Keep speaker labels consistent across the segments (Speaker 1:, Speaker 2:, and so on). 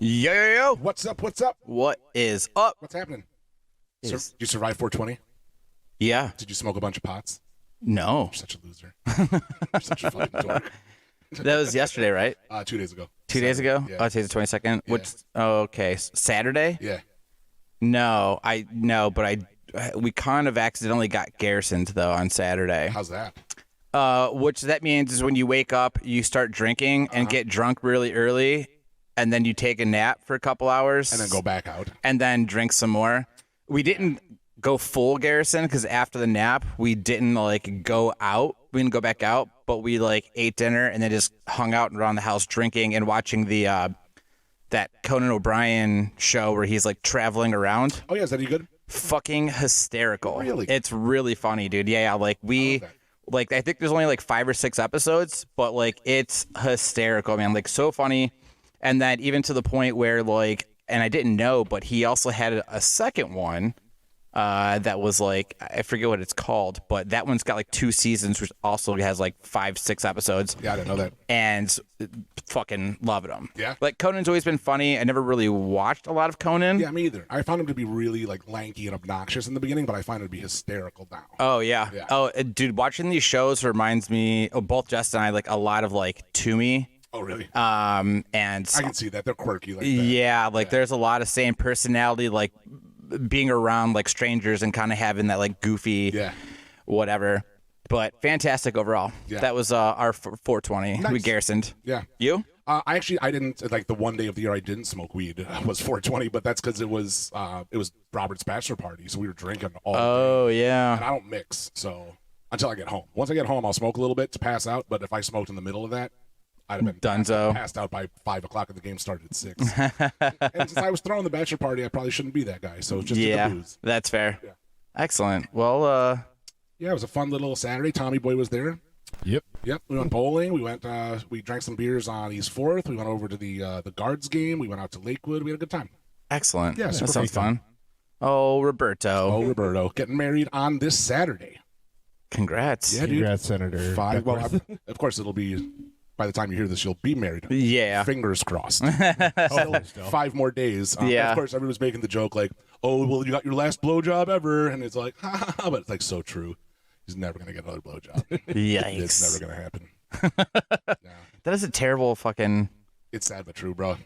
Speaker 1: Yo, yo, yo.
Speaker 2: What's up? What's up?
Speaker 1: What is up?
Speaker 2: What's happening?
Speaker 1: Is-
Speaker 2: Did you survive 420?
Speaker 1: Yeah.
Speaker 2: Did you smoke a bunch of pots?
Speaker 1: No.
Speaker 2: You're such a loser. You're such a fucking dork.
Speaker 1: That was yesterday, right?
Speaker 2: 2 days ago.
Speaker 1: 2 days ago?
Speaker 2: Yeah.
Speaker 1: Oh, today's the 22nd.
Speaker 2: Yeah.
Speaker 1: What's okay? Saturday?
Speaker 2: Yeah.
Speaker 1: No, but we kind of accidentally got garrisoned though on Saturday.
Speaker 2: How's that?
Speaker 1: Which that means is when you wake up, you start drinking and get drunk really early, and then you take a nap for a couple hours,
Speaker 2: And then go back out.
Speaker 1: and then drink some more. We didn't go full garrison because after the nap, we didn't go out. We didn't go back out, but we ate dinner and then just hung out around the house drinking and watching the that Conan O'Brien show where he's traveling around.
Speaker 2: Oh, yeah. Is that any good?
Speaker 1: Fucking hysterical.
Speaker 2: Really?
Speaker 1: It's really funny, dude. Yeah. We. I think there's only 5 or 6 episodes, but it's hysterical, man. So funny. And then even to the point where and I didn't know, but he also had a second one that was I forget what it's called, but that one's got 2 seasons, which also has 5, 6 episodes.
Speaker 2: Yeah, I didn't know that.
Speaker 1: And fucking loved him.
Speaker 2: Yeah?
Speaker 1: Conan's always been funny. I never really watched a lot of Conan.
Speaker 2: Yeah, me either. I found him to be really lanky and obnoxious in the beginning, but I find him to be hysterical now.
Speaker 1: Oh, yeah.
Speaker 2: Yeah.
Speaker 1: Oh, dude, watching these shows reminds me of both Justin and I, a lot of Toomey.
Speaker 2: Oh, really?
Speaker 1: And
Speaker 2: I can see that. They're quirky like that.
Speaker 1: yeah, there's a lot of same personality, being around strangers and kind of having that goofy
Speaker 2: Yeah.
Speaker 1: whatever. But fantastic overall.
Speaker 2: Yeah.
Speaker 1: That was our 420.
Speaker 2: Nice.
Speaker 1: We garrisoned.
Speaker 2: Yeah.
Speaker 1: You?
Speaker 2: I didn't, the one day of the year I didn't smoke weed was 420, but that's because it was Robert's bachelor party, so we were drinking all day.
Speaker 1: Oh, yeah.
Speaker 2: And I don't mix, so until I get home. Once I get home, I'll smoke a little bit to pass out, but if I smoked in the middle of that, I'd have been
Speaker 1: Dunzo.
Speaker 2: passed out by 5 o'clock and the game started at 6. And since I was throwing the bachelor party, I probably shouldn't be that guy, so just
Speaker 1: Yeah,
Speaker 2: the booze.
Speaker 1: that's fair.
Speaker 2: Yeah.
Speaker 1: Excellent. Well,
Speaker 2: Yeah, it was a fun little Saturday. Tommy Boy was there.
Speaker 3: Yep.
Speaker 2: Yep, we went bowling. We went. We drank some beers on East 4th. We went over to the Guards game. We went out to Lakewood. We had a good time.
Speaker 1: excellent.
Speaker 2: Yeah,
Speaker 1: that
Speaker 2: super
Speaker 1: sounds
Speaker 2: fun.
Speaker 1: fun. Oh, Roberto.
Speaker 2: Oh, Roberto, getting married on this Saturday.
Speaker 1: Congrats.
Speaker 2: Yeah, dude.
Speaker 3: Congrats, Senator.
Speaker 2: 5. Well,
Speaker 3: Duckworth.
Speaker 2: of course, it'll be by the time you hear this, you'll be married.
Speaker 1: Yeah.
Speaker 2: Fingers crossed.
Speaker 3: Hopefully still.
Speaker 2: 5 more days.
Speaker 1: Yeah.
Speaker 2: Of course, everyone's making the joke "Oh, well, you got your last blowjob ever," and it's like, ha, ha, ha, but it's so true. He's never gonna get another blowjob.
Speaker 1: Yikes.
Speaker 2: It's never gonna happen. Yeah.
Speaker 1: That is a terrible fucking...
Speaker 2: It's sad but true, bro.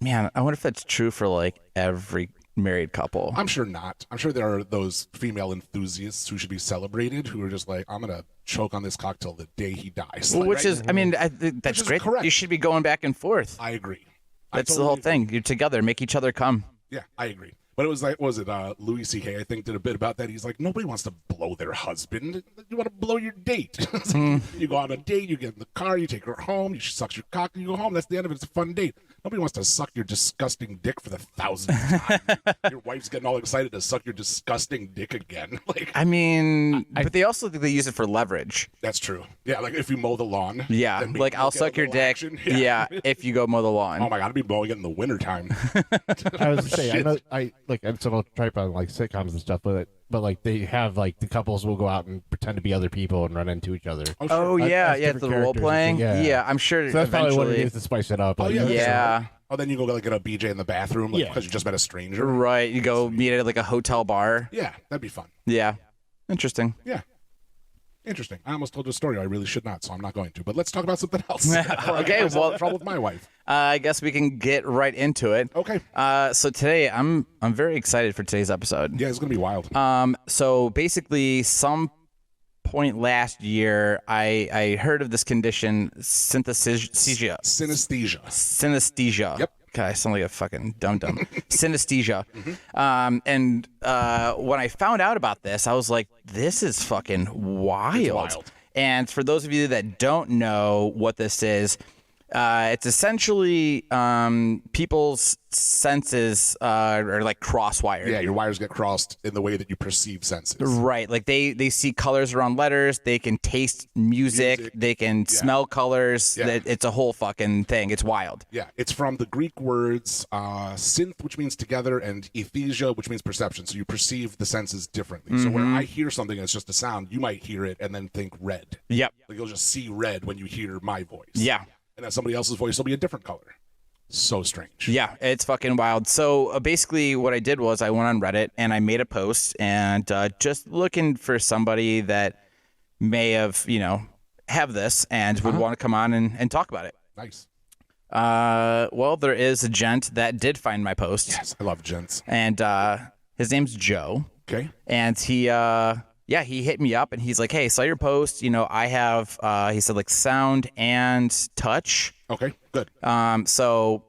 Speaker 1: Man, I wonder if that's true for every married couple.
Speaker 2: I'm sure not. I'm sure there are those female enthusiasts who should be celebrated who are just I'm gonna choke on this cocktail the day he dies.
Speaker 1: Well, which
Speaker 2: right?
Speaker 1: is, I mean, I think that's
Speaker 2: is
Speaker 1: great.
Speaker 2: correct.
Speaker 1: You should be going back and forth.
Speaker 2: I agree.
Speaker 1: That's the
Speaker 2: totally
Speaker 1: whole
Speaker 2: agree.
Speaker 1: thing. You're together. Make each other come.
Speaker 2: Yeah, I agree. But it was what was it Louis C.K. I think did a bit about that. He's like, nobody wants to blow their husband. You want to blow your date. It's you go on a date, you get in the car, you take her home, she sucks your cock, and you go home. That's the end of it. It's a fun date. Nobody wants to suck your disgusting dick for the 1,000th time. Your wife's getting all excited to suck your disgusting dick again.
Speaker 1: I mean, but they also think they use it for leverage.
Speaker 2: That's true. Yeah, if you mow the lawn.
Speaker 1: Yeah,
Speaker 2: then maybe
Speaker 1: I'll
Speaker 2: you'll get a
Speaker 1: suck your
Speaker 2: little
Speaker 1: dick.
Speaker 2: action.
Speaker 1: Yeah, if you go mow the lawn.
Speaker 2: Oh my God, I'd be mowing it in the wintertime.
Speaker 3: I was gonna say, I
Speaker 2: Shit.
Speaker 3: know, I still tripe on sitcoms and stuff, but they have the couples will go out and pretend to be other people and run into each other.
Speaker 2: Oh, sure.
Speaker 1: Oh yeah,
Speaker 3: As
Speaker 1: yeah,
Speaker 3: different
Speaker 1: the role
Speaker 3: characters and
Speaker 1: playing.
Speaker 3: things,
Speaker 1: Yeah, I'm sure.
Speaker 3: So that's probably what it
Speaker 1: eventually-
Speaker 3: is to spice it up.
Speaker 2: Oh, yeah, that's
Speaker 1: Yeah.
Speaker 2: Oh, then you go get a BJ in the bathroom
Speaker 3: Yeah.
Speaker 2: because you just met a stranger.
Speaker 1: Right. You go meet at a hotel bar.
Speaker 2: Yeah, that'd be fun.
Speaker 1: Yeah. Interesting.
Speaker 2: Yeah. Interesting. I almost told a story I really should not, so I'm not going to. But let's talk about something else. Before I
Speaker 1: Okay,
Speaker 2: get myself
Speaker 1: well-
Speaker 2: in trouble with my wife.
Speaker 1: I guess we can get right into it.
Speaker 2: Okay.
Speaker 1: So today, I'm very excited for today's episode.
Speaker 2: Yeah, it's gonna be wild.
Speaker 1: So basically, some point last year, I heard of this condition, synesthesia. Synesthesia.
Speaker 2: Yep.
Speaker 1: God, I sound like a fucking dum-dum. Synesthesia. And when I found out about this, I was like, this is fucking wild.
Speaker 2: It's wild.
Speaker 1: And for those of you that don't know what this is, it's essentially people's senses are cross-wired.
Speaker 2: Yeah, your wires get crossed in the way that you perceive senses.
Speaker 1: Right, they see colors around letters. They can taste music. They can smell colors.
Speaker 2: Yeah.
Speaker 1: It's a whole fucking thing. It's wild.
Speaker 2: Yeah, it's from the Greek words synth, which means together, and esthesia, which means perception. So you perceive the senses differently. So where I hear something that's just a sound, you might hear it and then think red.
Speaker 1: Yep.
Speaker 2: You'll just see red when you hear my voice.
Speaker 1: Yeah.
Speaker 2: And then somebody else's voice will be a different color. So strange.
Speaker 1: Yeah, it's fucking wild. So basically, what I did was I went on Reddit and I made a post and just looking for somebody that may have, have this and would want to come on and talk about it.
Speaker 2: Nice.
Speaker 1: Well, there is a gent that did find my post.
Speaker 2: Yes, I love gents.
Speaker 1: And his name's Joe.
Speaker 2: Okay.
Speaker 1: And he hit me up and he's like, hey, saw your post. I have, he said, like, sound and touch.
Speaker 2: Okay, good.
Speaker 1: So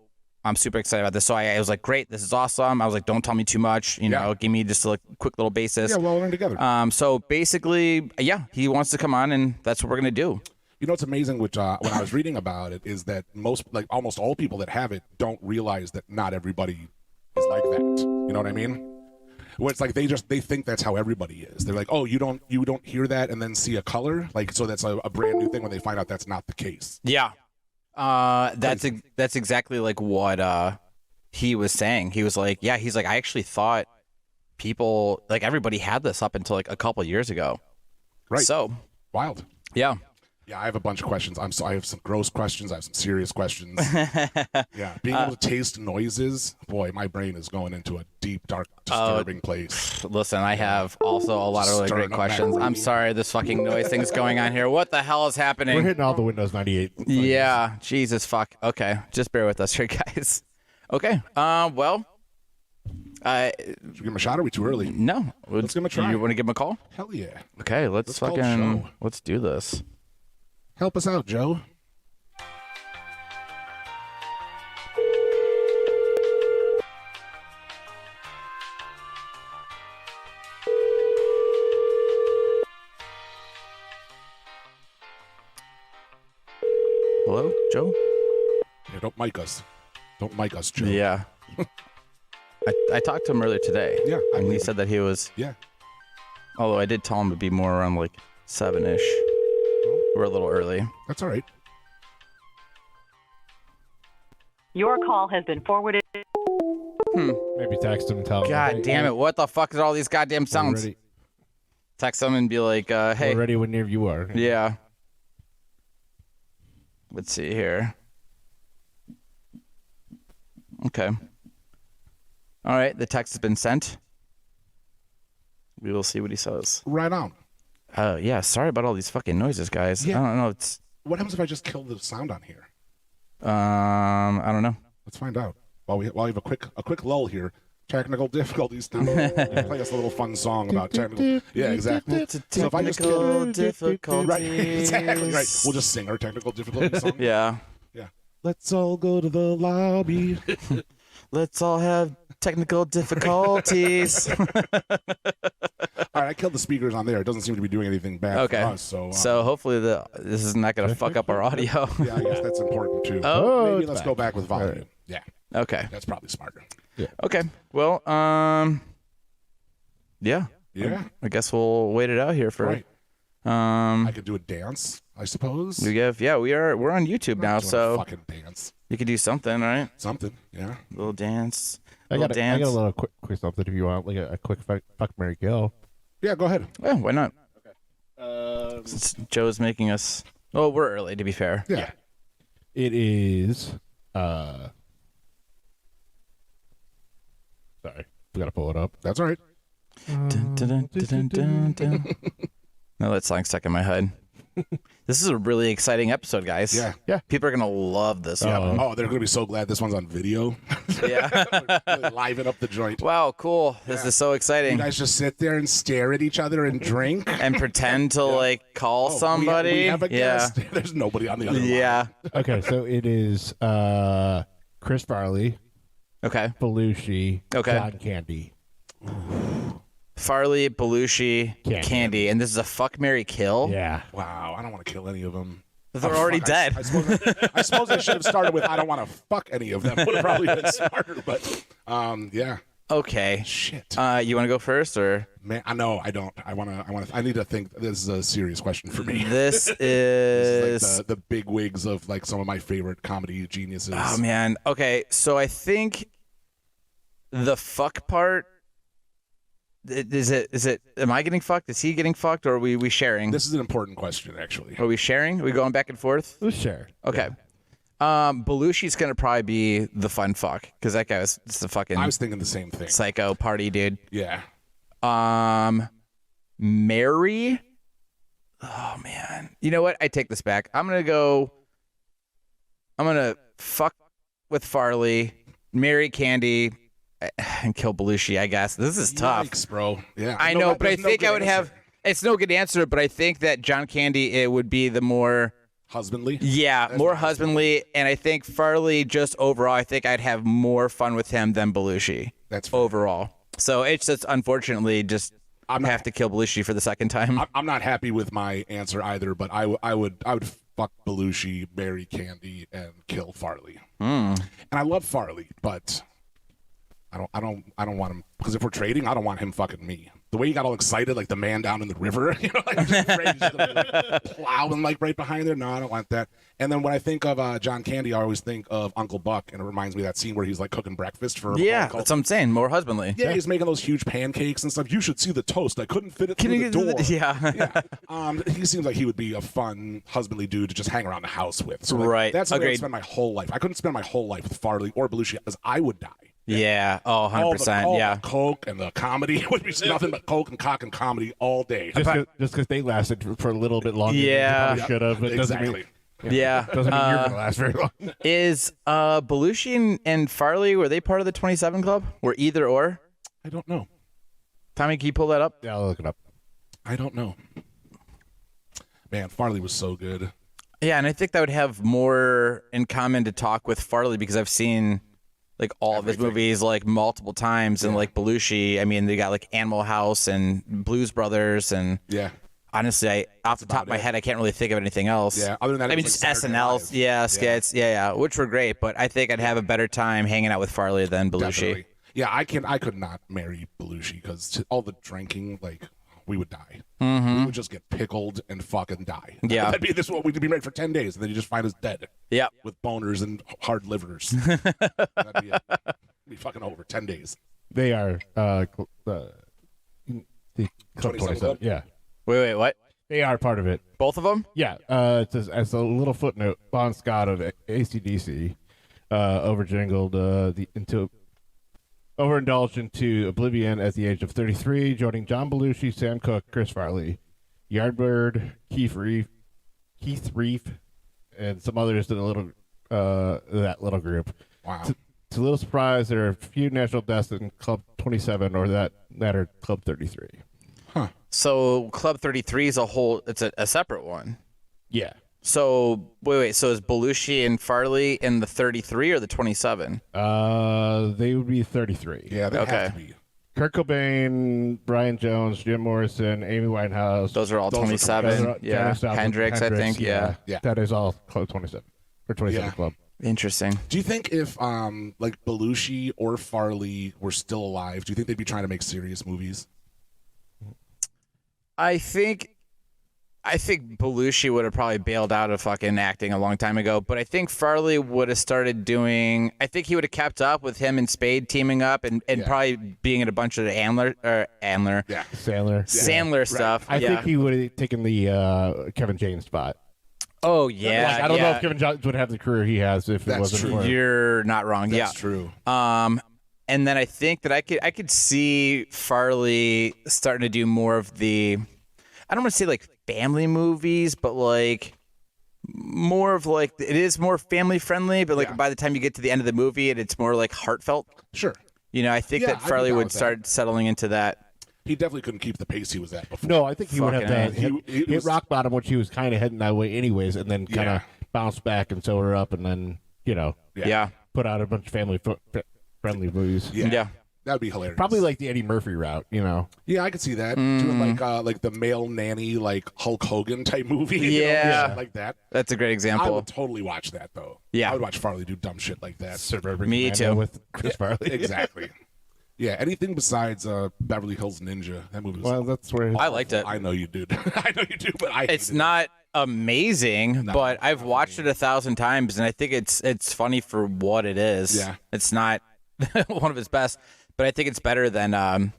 Speaker 1: I'm super excited about this. So I was like, great, this is awesome. I was like, don't tell me too much, give me just a quick little basis.
Speaker 2: Yeah, we'll learn together.
Speaker 1: So basically, he wants to come on and that's what we're going to do.
Speaker 2: What's amazing, which when I was reading about it, is that almost all people that have it don't realize that not everybody is like that. You know what I mean? Where it's like they think that's how everybody is. They're like, oh, you don't hear that and then see a color, like, so that's a brand new thing when they find out that's not the case.
Speaker 1: Yeah. That's exactly like what he was saying. He was like, he's like, I actually thought people, like, everybody had this up until like a couple years ago.
Speaker 2: Right.
Speaker 1: So
Speaker 2: wild.
Speaker 1: Yeah.
Speaker 2: Yeah, I have a bunch of questions. I have some gross questions. I have some serious questions. Yeah, being able to taste noises, boy, my brain is going into a deep, dark, disturbing place.
Speaker 1: Listen, I have also a lot of really great questions. I'm sorry, this fucking noise thing's going on here. What the hell is happening?
Speaker 3: We're hitting all the Windows 98.
Speaker 1: Yeah, Jesus fuck. Okay, just bear with us here, guys. Okay, well,
Speaker 2: should we give him a shot? Or are we too early?
Speaker 1: No,
Speaker 2: let's give him a try.
Speaker 1: You want to give him a call?
Speaker 2: Hell yeah.
Speaker 1: Okay, let's do this.
Speaker 2: Help us out, Joe.
Speaker 1: Hello, Joe?
Speaker 2: Yeah, don't mic us. Don't mic us, Joe.
Speaker 1: Yeah. I talked to him earlier today.
Speaker 2: Yeah.
Speaker 1: And he said that he was...
Speaker 2: Yeah.
Speaker 1: Although I did tell him it'd be more around like 7-ish. We're a little early.
Speaker 2: That's all right.
Speaker 4: Your call has been forwarded.
Speaker 3: Maybe text him and tell him.
Speaker 1: God damn it. What the fuck is all these goddamn sounds? Text him and be like, hey.
Speaker 3: We're ready whenever you are.
Speaker 1: Yeah. Let's see here. Okay. All right. The text has been sent. We will see what he says.
Speaker 2: Right on.
Speaker 1: Yeah. Sorry about all these fucking noises, guys.
Speaker 2: Yeah.
Speaker 1: I don't know.
Speaker 2: What happens if I just kill the sound on here?
Speaker 1: I don't know.
Speaker 2: Let's find out. While we have a quick lull here. Technical difficulties. Play us a little fun song about technical. Yeah, exactly. So if I just kill
Speaker 1: difficulties.
Speaker 2: Right, exactly right. We'll just sing our technical difficulty song.
Speaker 1: Yeah.
Speaker 2: Yeah. Let's all go to the lobby.
Speaker 1: Let's all have technical difficulties.
Speaker 2: All right, I killed the speakers on there. It doesn't seem to be doing anything bad for us.
Speaker 1: So hopefully this is not going to fuck up our audio.
Speaker 2: Yeah, I guess that's important too. Maybe let's go back with volume. Right. Yeah.
Speaker 1: Okay.
Speaker 2: That's probably smarter.
Speaker 3: Yeah.
Speaker 1: Okay. Well, yeah.
Speaker 2: Yeah.
Speaker 1: I guess we'll wait it out here for.
Speaker 2: Right. I could do a dance, I suppose.
Speaker 1: We're on YouTube now, so
Speaker 2: fucking dance.
Speaker 1: You could do something, right?
Speaker 2: Something, yeah.
Speaker 1: A little dance.
Speaker 3: I got a little quick something if you want, like a quick fuck, marry, kill.
Speaker 2: Yeah, go ahead.
Speaker 1: Yeah, why not? Okay. Since Joe's making us. Oh, we're early, to be fair.
Speaker 2: Yeah.
Speaker 3: It is. Sorry, we gotta pull it up.
Speaker 2: That's all right.
Speaker 1: Dun, dun, dun, dun, dun, dun. No, that song's stuck in my head. This is a really exciting episode, guys.
Speaker 2: Yeah.
Speaker 1: People are gonna love this.
Speaker 2: Oh, they're gonna be so glad this one's on video.
Speaker 1: Yeah.
Speaker 2: Really liven up the joint.
Speaker 1: Wow, cool. This is so exciting.
Speaker 2: You guys just sit there and stare at each other and drink
Speaker 1: and pretend to like call somebody.
Speaker 2: We have a guest. There's nobody on the other line.
Speaker 3: Okay, so it is Chris Farley.
Speaker 1: Okay.
Speaker 3: Belushi.
Speaker 1: Okay.
Speaker 3: John Candy.
Speaker 1: Farley, Belushi, Candy, and this is a fuck, marry, kill.
Speaker 3: Yeah.
Speaker 2: Wow, I don't want to kill any of them.
Speaker 1: They're already dead.
Speaker 2: I suppose I should have started with I don't want to fuck any of them. Would have probably been smarter, but yeah.
Speaker 1: Okay.
Speaker 2: Shit.
Speaker 1: You want to go first, or?
Speaker 2: Man, I know I don't. I need to think. This is a serious question for me.
Speaker 1: This is,
Speaker 2: this is like the big wigs of like some of my favorite comedy geniuses.
Speaker 1: Oh man. Okay, so I think the fuck part. Is it? Am I getting fucked? Is he getting fucked? Or are we sharing?
Speaker 2: This is an important question, actually.
Speaker 1: Are we sharing? Are we going back and forth?
Speaker 3: Let's share.
Speaker 1: Okay. Belushi's gonna probably be the fun fuck because that guy was just a fucking
Speaker 2: I was thinking the same thing.
Speaker 1: psycho party dude.
Speaker 2: Yeah.
Speaker 1: Mary. Oh man, you know what? I take this back. I'm gonna fuck with Farley, marry Candy, and kill Belushi. I guess this is tough.
Speaker 2: Yikes, bro. Yeah.
Speaker 1: I
Speaker 2: No,
Speaker 1: know,
Speaker 2: that-
Speaker 1: but I
Speaker 2: there's no
Speaker 1: think
Speaker 2: good
Speaker 1: I would
Speaker 2: answer.
Speaker 1: have. It's no good answer, but I think that John Candy it would be the more.
Speaker 2: Husbandly.
Speaker 1: Yeah,
Speaker 2: That's
Speaker 1: more
Speaker 2: what I was
Speaker 1: husbandly, and I think Farley just overall, I think I'd have more fun with him than Belushi.
Speaker 2: That's fair.
Speaker 1: overall. So it's just unfortunately just
Speaker 2: I'm not-
Speaker 1: have to kill Belushi for the second time.
Speaker 2: I'm not happy with my answer either, but I would fuck Belushi, marry Candy, and kill Farley. And I love Farley, but I don't want him because if we're trading, I don't want him fucking me. The way he got all excited, like the man down in the river, you know, like just afraid he's gonna be, like, plowing like right behind there. No, I don't want that. And then when I think of John Candy, I always think of Uncle Buck, and it reminds me of that scene where he's like cooking breakfast for
Speaker 1: Yeah,
Speaker 2: Hulk
Speaker 1: that's what I'm saying. More husbandly.
Speaker 2: Yeah, he's making those huge pancakes and stuff. You should see the toast. I couldn't fit it
Speaker 1: Can
Speaker 2: through
Speaker 1: you
Speaker 2: the
Speaker 1: get to
Speaker 2: door.
Speaker 1: the- yeah.
Speaker 2: He seems like he would be a fun husbandly dude to just hang around the house with. So like,
Speaker 1: Right.
Speaker 2: That's the way I'd
Speaker 1: Agreed.
Speaker 2: spend my whole life. I couldn't spend my whole life with Farley or Belushi because I would die.
Speaker 1: Yeah. Oh,
Speaker 2: All
Speaker 1: 100%.
Speaker 2: the
Speaker 1: Yeah.
Speaker 2: coke and the comedy would be nothing but coke and cock and comedy all day.
Speaker 3: Just because they lasted for a little bit longer.
Speaker 1: Yeah.
Speaker 3: than they should have. But
Speaker 2: Exactly.
Speaker 1: Yeah.
Speaker 3: Doesn't mean you're gonna last very long.
Speaker 1: Is Belushi and Farley, were they part of the 27 Club? Or either or?
Speaker 2: I don't know.
Speaker 1: Tommy, can you pull that up?
Speaker 3: Yeah, I'll look it up.
Speaker 2: I don't know. Man, Farley was so good.
Speaker 1: Yeah, and I think that would have more in common to talk with Farley because I've seen like all of his movies like multiple times, and like Belushi, I mean, they got like Animal House and Blues Brothers, and
Speaker 2: Yeah.
Speaker 1: honestly, off the top of my head, I can't really think of anything else.
Speaker 2: Yeah, other than that,
Speaker 1: I
Speaker 2: it
Speaker 1: mean,
Speaker 2: was
Speaker 1: just
Speaker 2: like Saturday Night
Speaker 1: SNL,
Speaker 2: Live.
Speaker 1: yeah, skits, yeah, which were great, but I think I'd have a better time hanging out with Farley than Belushi.
Speaker 2: Definitely. Yeah, I could not marry Belushi because all the drinking, like, we would die. We would just get pickled and fucking die.
Speaker 1: Yeah.
Speaker 2: That'd be this. We'd be married for 10 days, and then you just find us dead
Speaker 1: Yep.
Speaker 2: with boners and hard livers. That'd be it. Be fucking over 10 days.
Speaker 3: They are the Club
Speaker 2: 27
Speaker 3: 27.
Speaker 2: Club?
Speaker 3: Yeah,
Speaker 1: Wait, what?
Speaker 3: they are part of it.
Speaker 1: Both of them?
Speaker 3: Yeah, it says as a little footnote, Bon Scott of AC/DC overindulged into oblivion at the age of 33, joining John Belushi, Sam Cooke, Chris Farley, Yardbird, Keith Reef, and some others in that little group.
Speaker 2: Wow.
Speaker 3: To little surprise, there are few natural deaths in Club 27 or that latter Club 33.
Speaker 1: So Club 33 is it's a separate one.
Speaker 3: Yeah.
Speaker 1: So wait. So is Belushi and Farley in the 33 or the 27?
Speaker 3: They would be 33.
Speaker 2: Yeah, they
Speaker 1: Okay.
Speaker 2: have to be.
Speaker 3: Kurt Cobain, Brian Jones, Jim Morrison, Amy Winehouse.
Speaker 1: Those are all
Speaker 2: Those are-
Speaker 1: 27.
Speaker 3: those are-
Speaker 1: Yeah,
Speaker 3: Janis Joplin,
Speaker 1: Hendrix, I think. Yeah.
Speaker 2: Yeah.
Speaker 3: That is all Club 27 or 27
Speaker 2: Yeah.
Speaker 3: Club.
Speaker 1: Interesting.
Speaker 2: Do you think if like Belushi or Farley were still alive, do you think they'd be trying to make serious movies?
Speaker 1: I think Belushi would have probably bailed out of fucking acting a long time ago, but I think Farley would have started doing. I think he would have kept up with him and Spade teaming up and probably being in a bunch of the Sandler
Speaker 2: Yeah.
Speaker 1: Sandler stuff.
Speaker 3: I think he would have taken the Kevin James spot.
Speaker 1: Oh yeah.
Speaker 3: Like, I don't know if Kevin James would have the career he has if it
Speaker 2: That's
Speaker 3: wasn't
Speaker 2: true.
Speaker 3: for.
Speaker 1: You're not wrong.
Speaker 2: That's
Speaker 1: yeah.
Speaker 2: true.
Speaker 1: And then I think that I could see Farley starting to do more of the, I don't want to say like family movies, but like more of like, it is more family friendly, but like by the time you get to the end of the movie, it's more like heartfelt.
Speaker 2: Sure.
Speaker 1: You know, I think
Speaker 2: Yeah,
Speaker 1: that
Speaker 2: I'd be
Speaker 1: Farley
Speaker 2: down
Speaker 1: would
Speaker 2: with that.
Speaker 1: start settling into that.
Speaker 2: He definitely couldn't keep the pace he was at before.
Speaker 3: No, I think he would have
Speaker 1: Fucking
Speaker 3: to
Speaker 2: A. He
Speaker 3: hit
Speaker 2: was-
Speaker 3: rock bottom, which he was kind of heading that way anyways, and then kind
Speaker 2: Yeah.
Speaker 3: of bounce back and sober up, and then
Speaker 1: Yeah.
Speaker 3: put out a bunch of family movies.
Speaker 2: Yeah. That'd be hilarious.
Speaker 3: Probably like the Eddie Murphy route,
Speaker 2: Yeah, I could see that. Doing like the male nanny, like Hulk Hogan type movie. you know,
Speaker 1: Yeah.
Speaker 2: shit like that.
Speaker 1: That's a great
Speaker 2: I
Speaker 1: example.
Speaker 2: would totally watch that though.
Speaker 1: Yeah.
Speaker 2: I would watch Farley do dumb shit like that.
Speaker 3: Suburban
Speaker 1: Me
Speaker 3: Commando
Speaker 1: too.
Speaker 3: with Chris Farley.
Speaker 2: Exactly. Yeah, anything besides Beverly Hills Ninja. That movie was
Speaker 3: Well, that's where
Speaker 1: I liked it.
Speaker 2: I know you do. I know you do, but I
Speaker 1: It's
Speaker 2: hated it.
Speaker 1: not amazing, but I've watched it 1,000 times, and I think it's funny for what it is.
Speaker 2: Yeah.
Speaker 1: It's not one of his best, but I think it's better than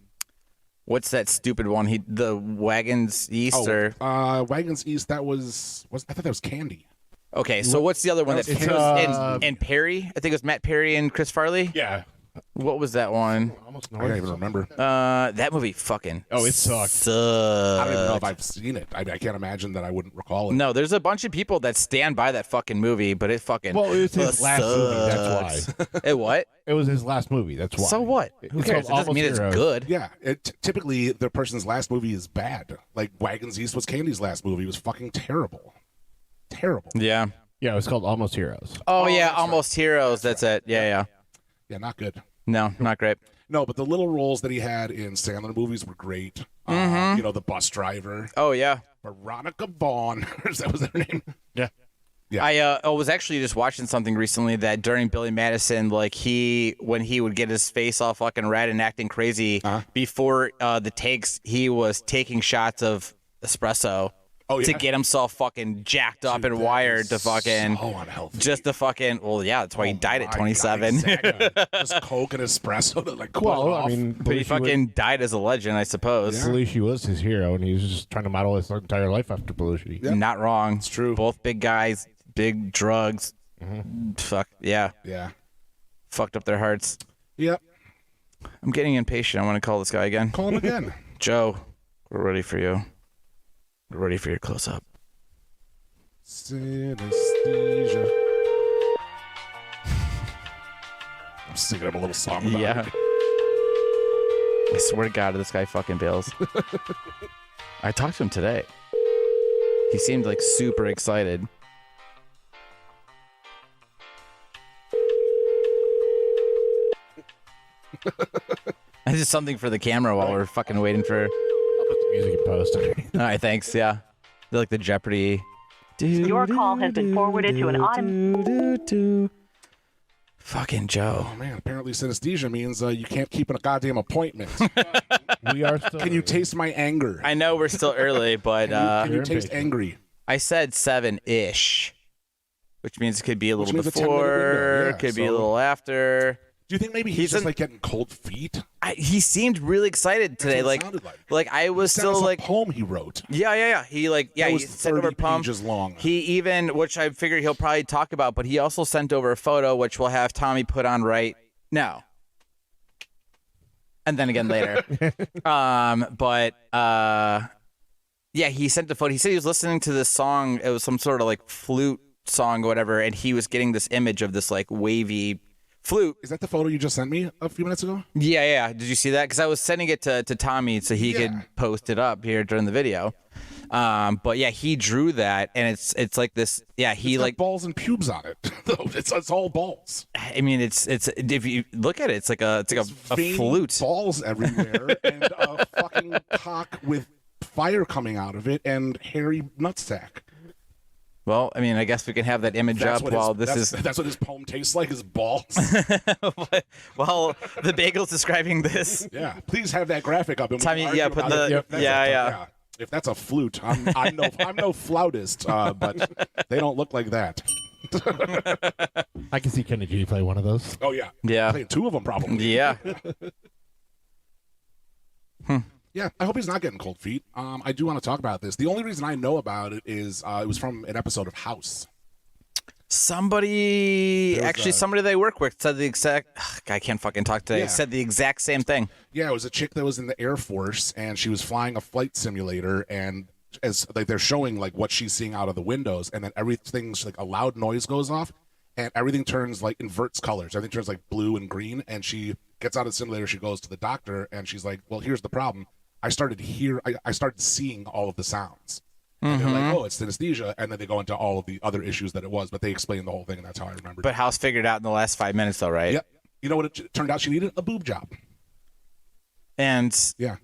Speaker 1: what's that stupid one? The Wagons East or
Speaker 2: Wagons East. That was I thought that was Candy.
Speaker 1: Okay, so what's the other one that
Speaker 3: It's,
Speaker 1: it was in Perry? I think it was Matt Perry and Chris Farley.
Speaker 3: Yeah.
Speaker 1: What was that one?
Speaker 3: Almost
Speaker 2: I can't even remember.
Speaker 1: That movie fucking
Speaker 3: It sucked.
Speaker 1: sucked.
Speaker 2: I don't even know if I've seen it. I can't imagine that I wouldn't recall it.
Speaker 1: No, there's a bunch of people that stand by that fucking movie, but it fucking
Speaker 3: Well, it was his last movie. That's
Speaker 1: sucks.
Speaker 3: why.
Speaker 1: It what?
Speaker 3: It was his last movie. That's why.
Speaker 1: So what? Who
Speaker 3: It's
Speaker 1: cares? It
Speaker 3: called
Speaker 1: doesn't mean
Speaker 3: Almost
Speaker 1: it's
Speaker 3: Heroes.
Speaker 1: good.
Speaker 2: Yeah, typically the person's last movie is bad. Like Wagons East was Candy's last movie. It was fucking terrible. Terrible.
Speaker 1: Yeah.
Speaker 3: Yeah, it was called Almost Heroes.
Speaker 1: Oh, yeah,
Speaker 2: that's
Speaker 1: Almost Heroes. That's it. Yeah.
Speaker 2: Yeah, not good.
Speaker 1: No, not great.
Speaker 2: No, but the little roles that he had in Sandler movies were great. You know, the bus driver,
Speaker 1: Oh yeah.
Speaker 2: Veronica Vaughn. That was her name.
Speaker 3: Yeah.
Speaker 2: Yeah.
Speaker 1: I was actually just watching something recently that during Billy Madison, like when he would get his face all fucking red and acting crazy before the takes, he was taking shots of espresso to get himself fucking jacked up and wired to fucking
Speaker 2: so unhealthy.
Speaker 1: just to fucking. Well, yeah, that's why he died at
Speaker 2: My
Speaker 1: 27.
Speaker 2: God, exactly. Just Coke and espresso to like cool
Speaker 3: Well,
Speaker 2: off.
Speaker 3: I mean,
Speaker 1: But he fucking died as a legend, I suppose.
Speaker 3: Belushi was his hero, and he was just trying to model his entire life after Belushi.
Speaker 2: Yeah.
Speaker 1: Not wrong.
Speaker 2: It's true.
Speaker 1: Both big guys, big drugs. Fuck yeah,
Speaker 2: Yeah.
Speaker 1: fucked up their hearts.
Speaker 2: Yep.
Speaker 1: I'm getting impatient. I want to call this guy again.
Speaker 2: Call him again.
Speaker 1: Joe, we're ready for you. We're ready for your close up.
Speaker 2: Synesthesia. I'm singing him a little song about
Speaker 1: Yeah.
Speaker 2: it.
Speaker 1: I swear to God, this guy fucking bails. I talked to him today. He seemed like super excited. I did something for the camera while we're fucking waiting for.
Speaker 3: I'll put the music in post.
Speaker 1: All right, thanks. Yeah, they're like the Jeopardy.
Speaker 4: Your call has been forwarded to an
Speaker 1: Fucking Joe.
Speaker 2: Oh man, apparently synesthesia means you can't keep a goddamn appointment.
Speaker 3: We are still.
Speaker 2: Can you taste my anger?
Speaker 1: I know we're still early, but
Speaker 2: Can you
Speaker 3: You're
Speaker 2: taste
Speaker 3: impatient.
Speaker 2: angry?
Speaker 1: I said 7-ish, which means it could be a little
Speaker 2: means a 10-minute window,
Speaker 1: before,
Speaker 2: yeah,
Speaker 1: could be a
Speaker 2: so-
Speaker 1: little after.
Speaker 2: Do you think maybe he's just like getting cold feet?
Speaker 1: He seemed really excited today.
Speaker 2: what it sounded like.
Speaker 1: I was
Speaker 2: Sent
Speaker 1: still
Speaker 2: us a
Speaker 1: like,
Speaker 2: poem he wrote.
Speaker 1: yeah. He
Speaker 2: That
Speaker 1: he
Speaker 2: was
Speaker 1: sent over
Speaker 2: 30
Speaker 1: a poem.
Speaker 2: pages long.
Speaker 1: He even, which I figured he'll probably talk about, but he also sent over a photo, which we'll have Tommy put on right now. And then again later. Yeah, he sent the photo. He said he was listening to this song. It was some sort of like flute song or whatever, and he was getting this image of this like wavy flute.
Speaker 2: Is that the photo you just sent me a few minutes ago?
Speaker 1: Yeah. Did you see that? Because I was sending it to Tommy so he could post it up here during the video. But yeah, he drew that, and it's like this. Yeah, he
Speaker 2: It's got
Speaker 1: like.
Speaker 2: balls and pubes on it. Though it's all balls.
Speaker 1: I mean, it's if you look at it, it's like a
Speaker 2: Veiny
Speaker 1: flute.
Speaker 2: balls everywhere, and a fucking cock with fire coming out of it, and hairy nutsack.
Speaker 1: Well, I mean, I guess we can have that image up while
Speaker 2: that's what his poem tastes like, is balls.
Speaker 1: Well, the bagel's describing this.
Speaker 2: Yeah, please have that graphic up. And we
Speaker 1: Tommy,
Speaker 2: can argue
Speaker 1: yeah, put
Speaker 2: about
Speaker 1: the-
Speaker 2: it. If that's
Speaker 1: yeah.
Speaker 2: If that's a flute, I'm no flautist, but they don't look like that.
Speaker 3: I can see Kenny G play one of those.
Speaker 2: Oh yeah,
Speaker 1: Yeah.
Speaker 2: Play two of them probably.
Speaker 1: Yeah.
Speaker 2: Yeah, I hope he's not getting cold feet. I do want to talk about this. The only reason I know about it is it was from an episode of House.
Speaker 1: Somebody they work with said the exact. I can't fucking talk today.
Speaker 2: Yeah.
Speaker 1: Said the exact same thing.
Speaker 2: Yeah, it was a chick that was in the Air Force, and she was flying a flight simulator, and as like they're showing like what she's seeing out of the windows, and then everything's like a loud noise goes off, and everything turns like inverts colors. Everything turns like blue and green, and she gets out of the simulator. She goes to the doctor, and she's like, "Well, here's the problem. I started seeing all of the sounds." And they're like, "Oh, it's synesthesia," and then they go into all of the other issues that it was, but they explain the whole thing, and that's how I remembered.
Speaker 1: But House figured out in the last 5 minutes, though, right?
Speaker 2: Yep. You know what? It turned out she needed a boob job.
Speaker 1: And
Speaker 2: Yeah.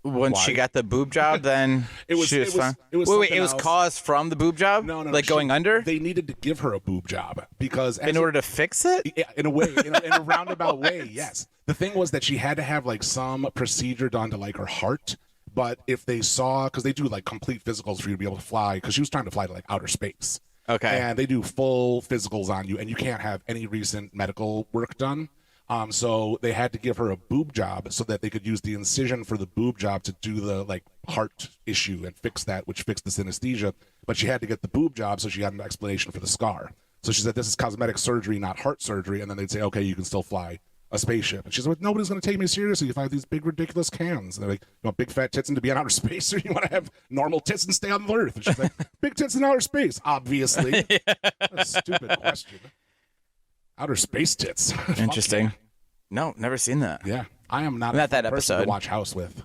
Speaker 1: once she got the boob job, then
Speaker 2: It was-
Speaker 1: she was
Speaker 2: it was-
Speaker 1: fine.
Speaker 2: it was
Speaker 1: wait,
Speaker 2: something
Speaker 1: it was
Speaker 2: else.
Speaker 1: caused from the boob job?
Speaker 2: No.
Speaker 1: Like going under?
Speaker 2: They needed to give her a boob job because
Speaker 1: In order to fix it?
Speaker 2: Yeah, in a way, in a roundabout way, yes. The thing was that she had to have like some procedure done to like her heart. But if they saw, because they do like complete physicals for you to be able to fly, because she was trying to fly to like outer space.
Speaker 1: Okay.
Speaker 2: And they do full physicals on you, and you can't have any recent medical work done. So they had to give her a boob job so that they could use the incision for the boob job to do the like heart issue and fix that, which fixed the synesthesia. But she had to get the boob job, so she had an explanation for the scar. So she said, this is cosmetic surgery, not heart surgery. And then they'd say, okay, you can still fly a spaceship. And she's like, nobody's going to take me seriously if I have these big, ridiculous cans. And they're like, you want big, fat tits and to be in outer space, or you want to have normal tits and stay on the Earth? And she's like, big tits in outer space, obviously. What a stupid question. Outer space tits. Fuck
Speaker 1: Interesting.
Speaker 2: yeah.
Speaker 1: No, never seen that.
Speaker 2: Yeah. I am not
Speaker 1: That
Speaker 2: person
Speaker 1: episode.
Speaker 2: to watch House with.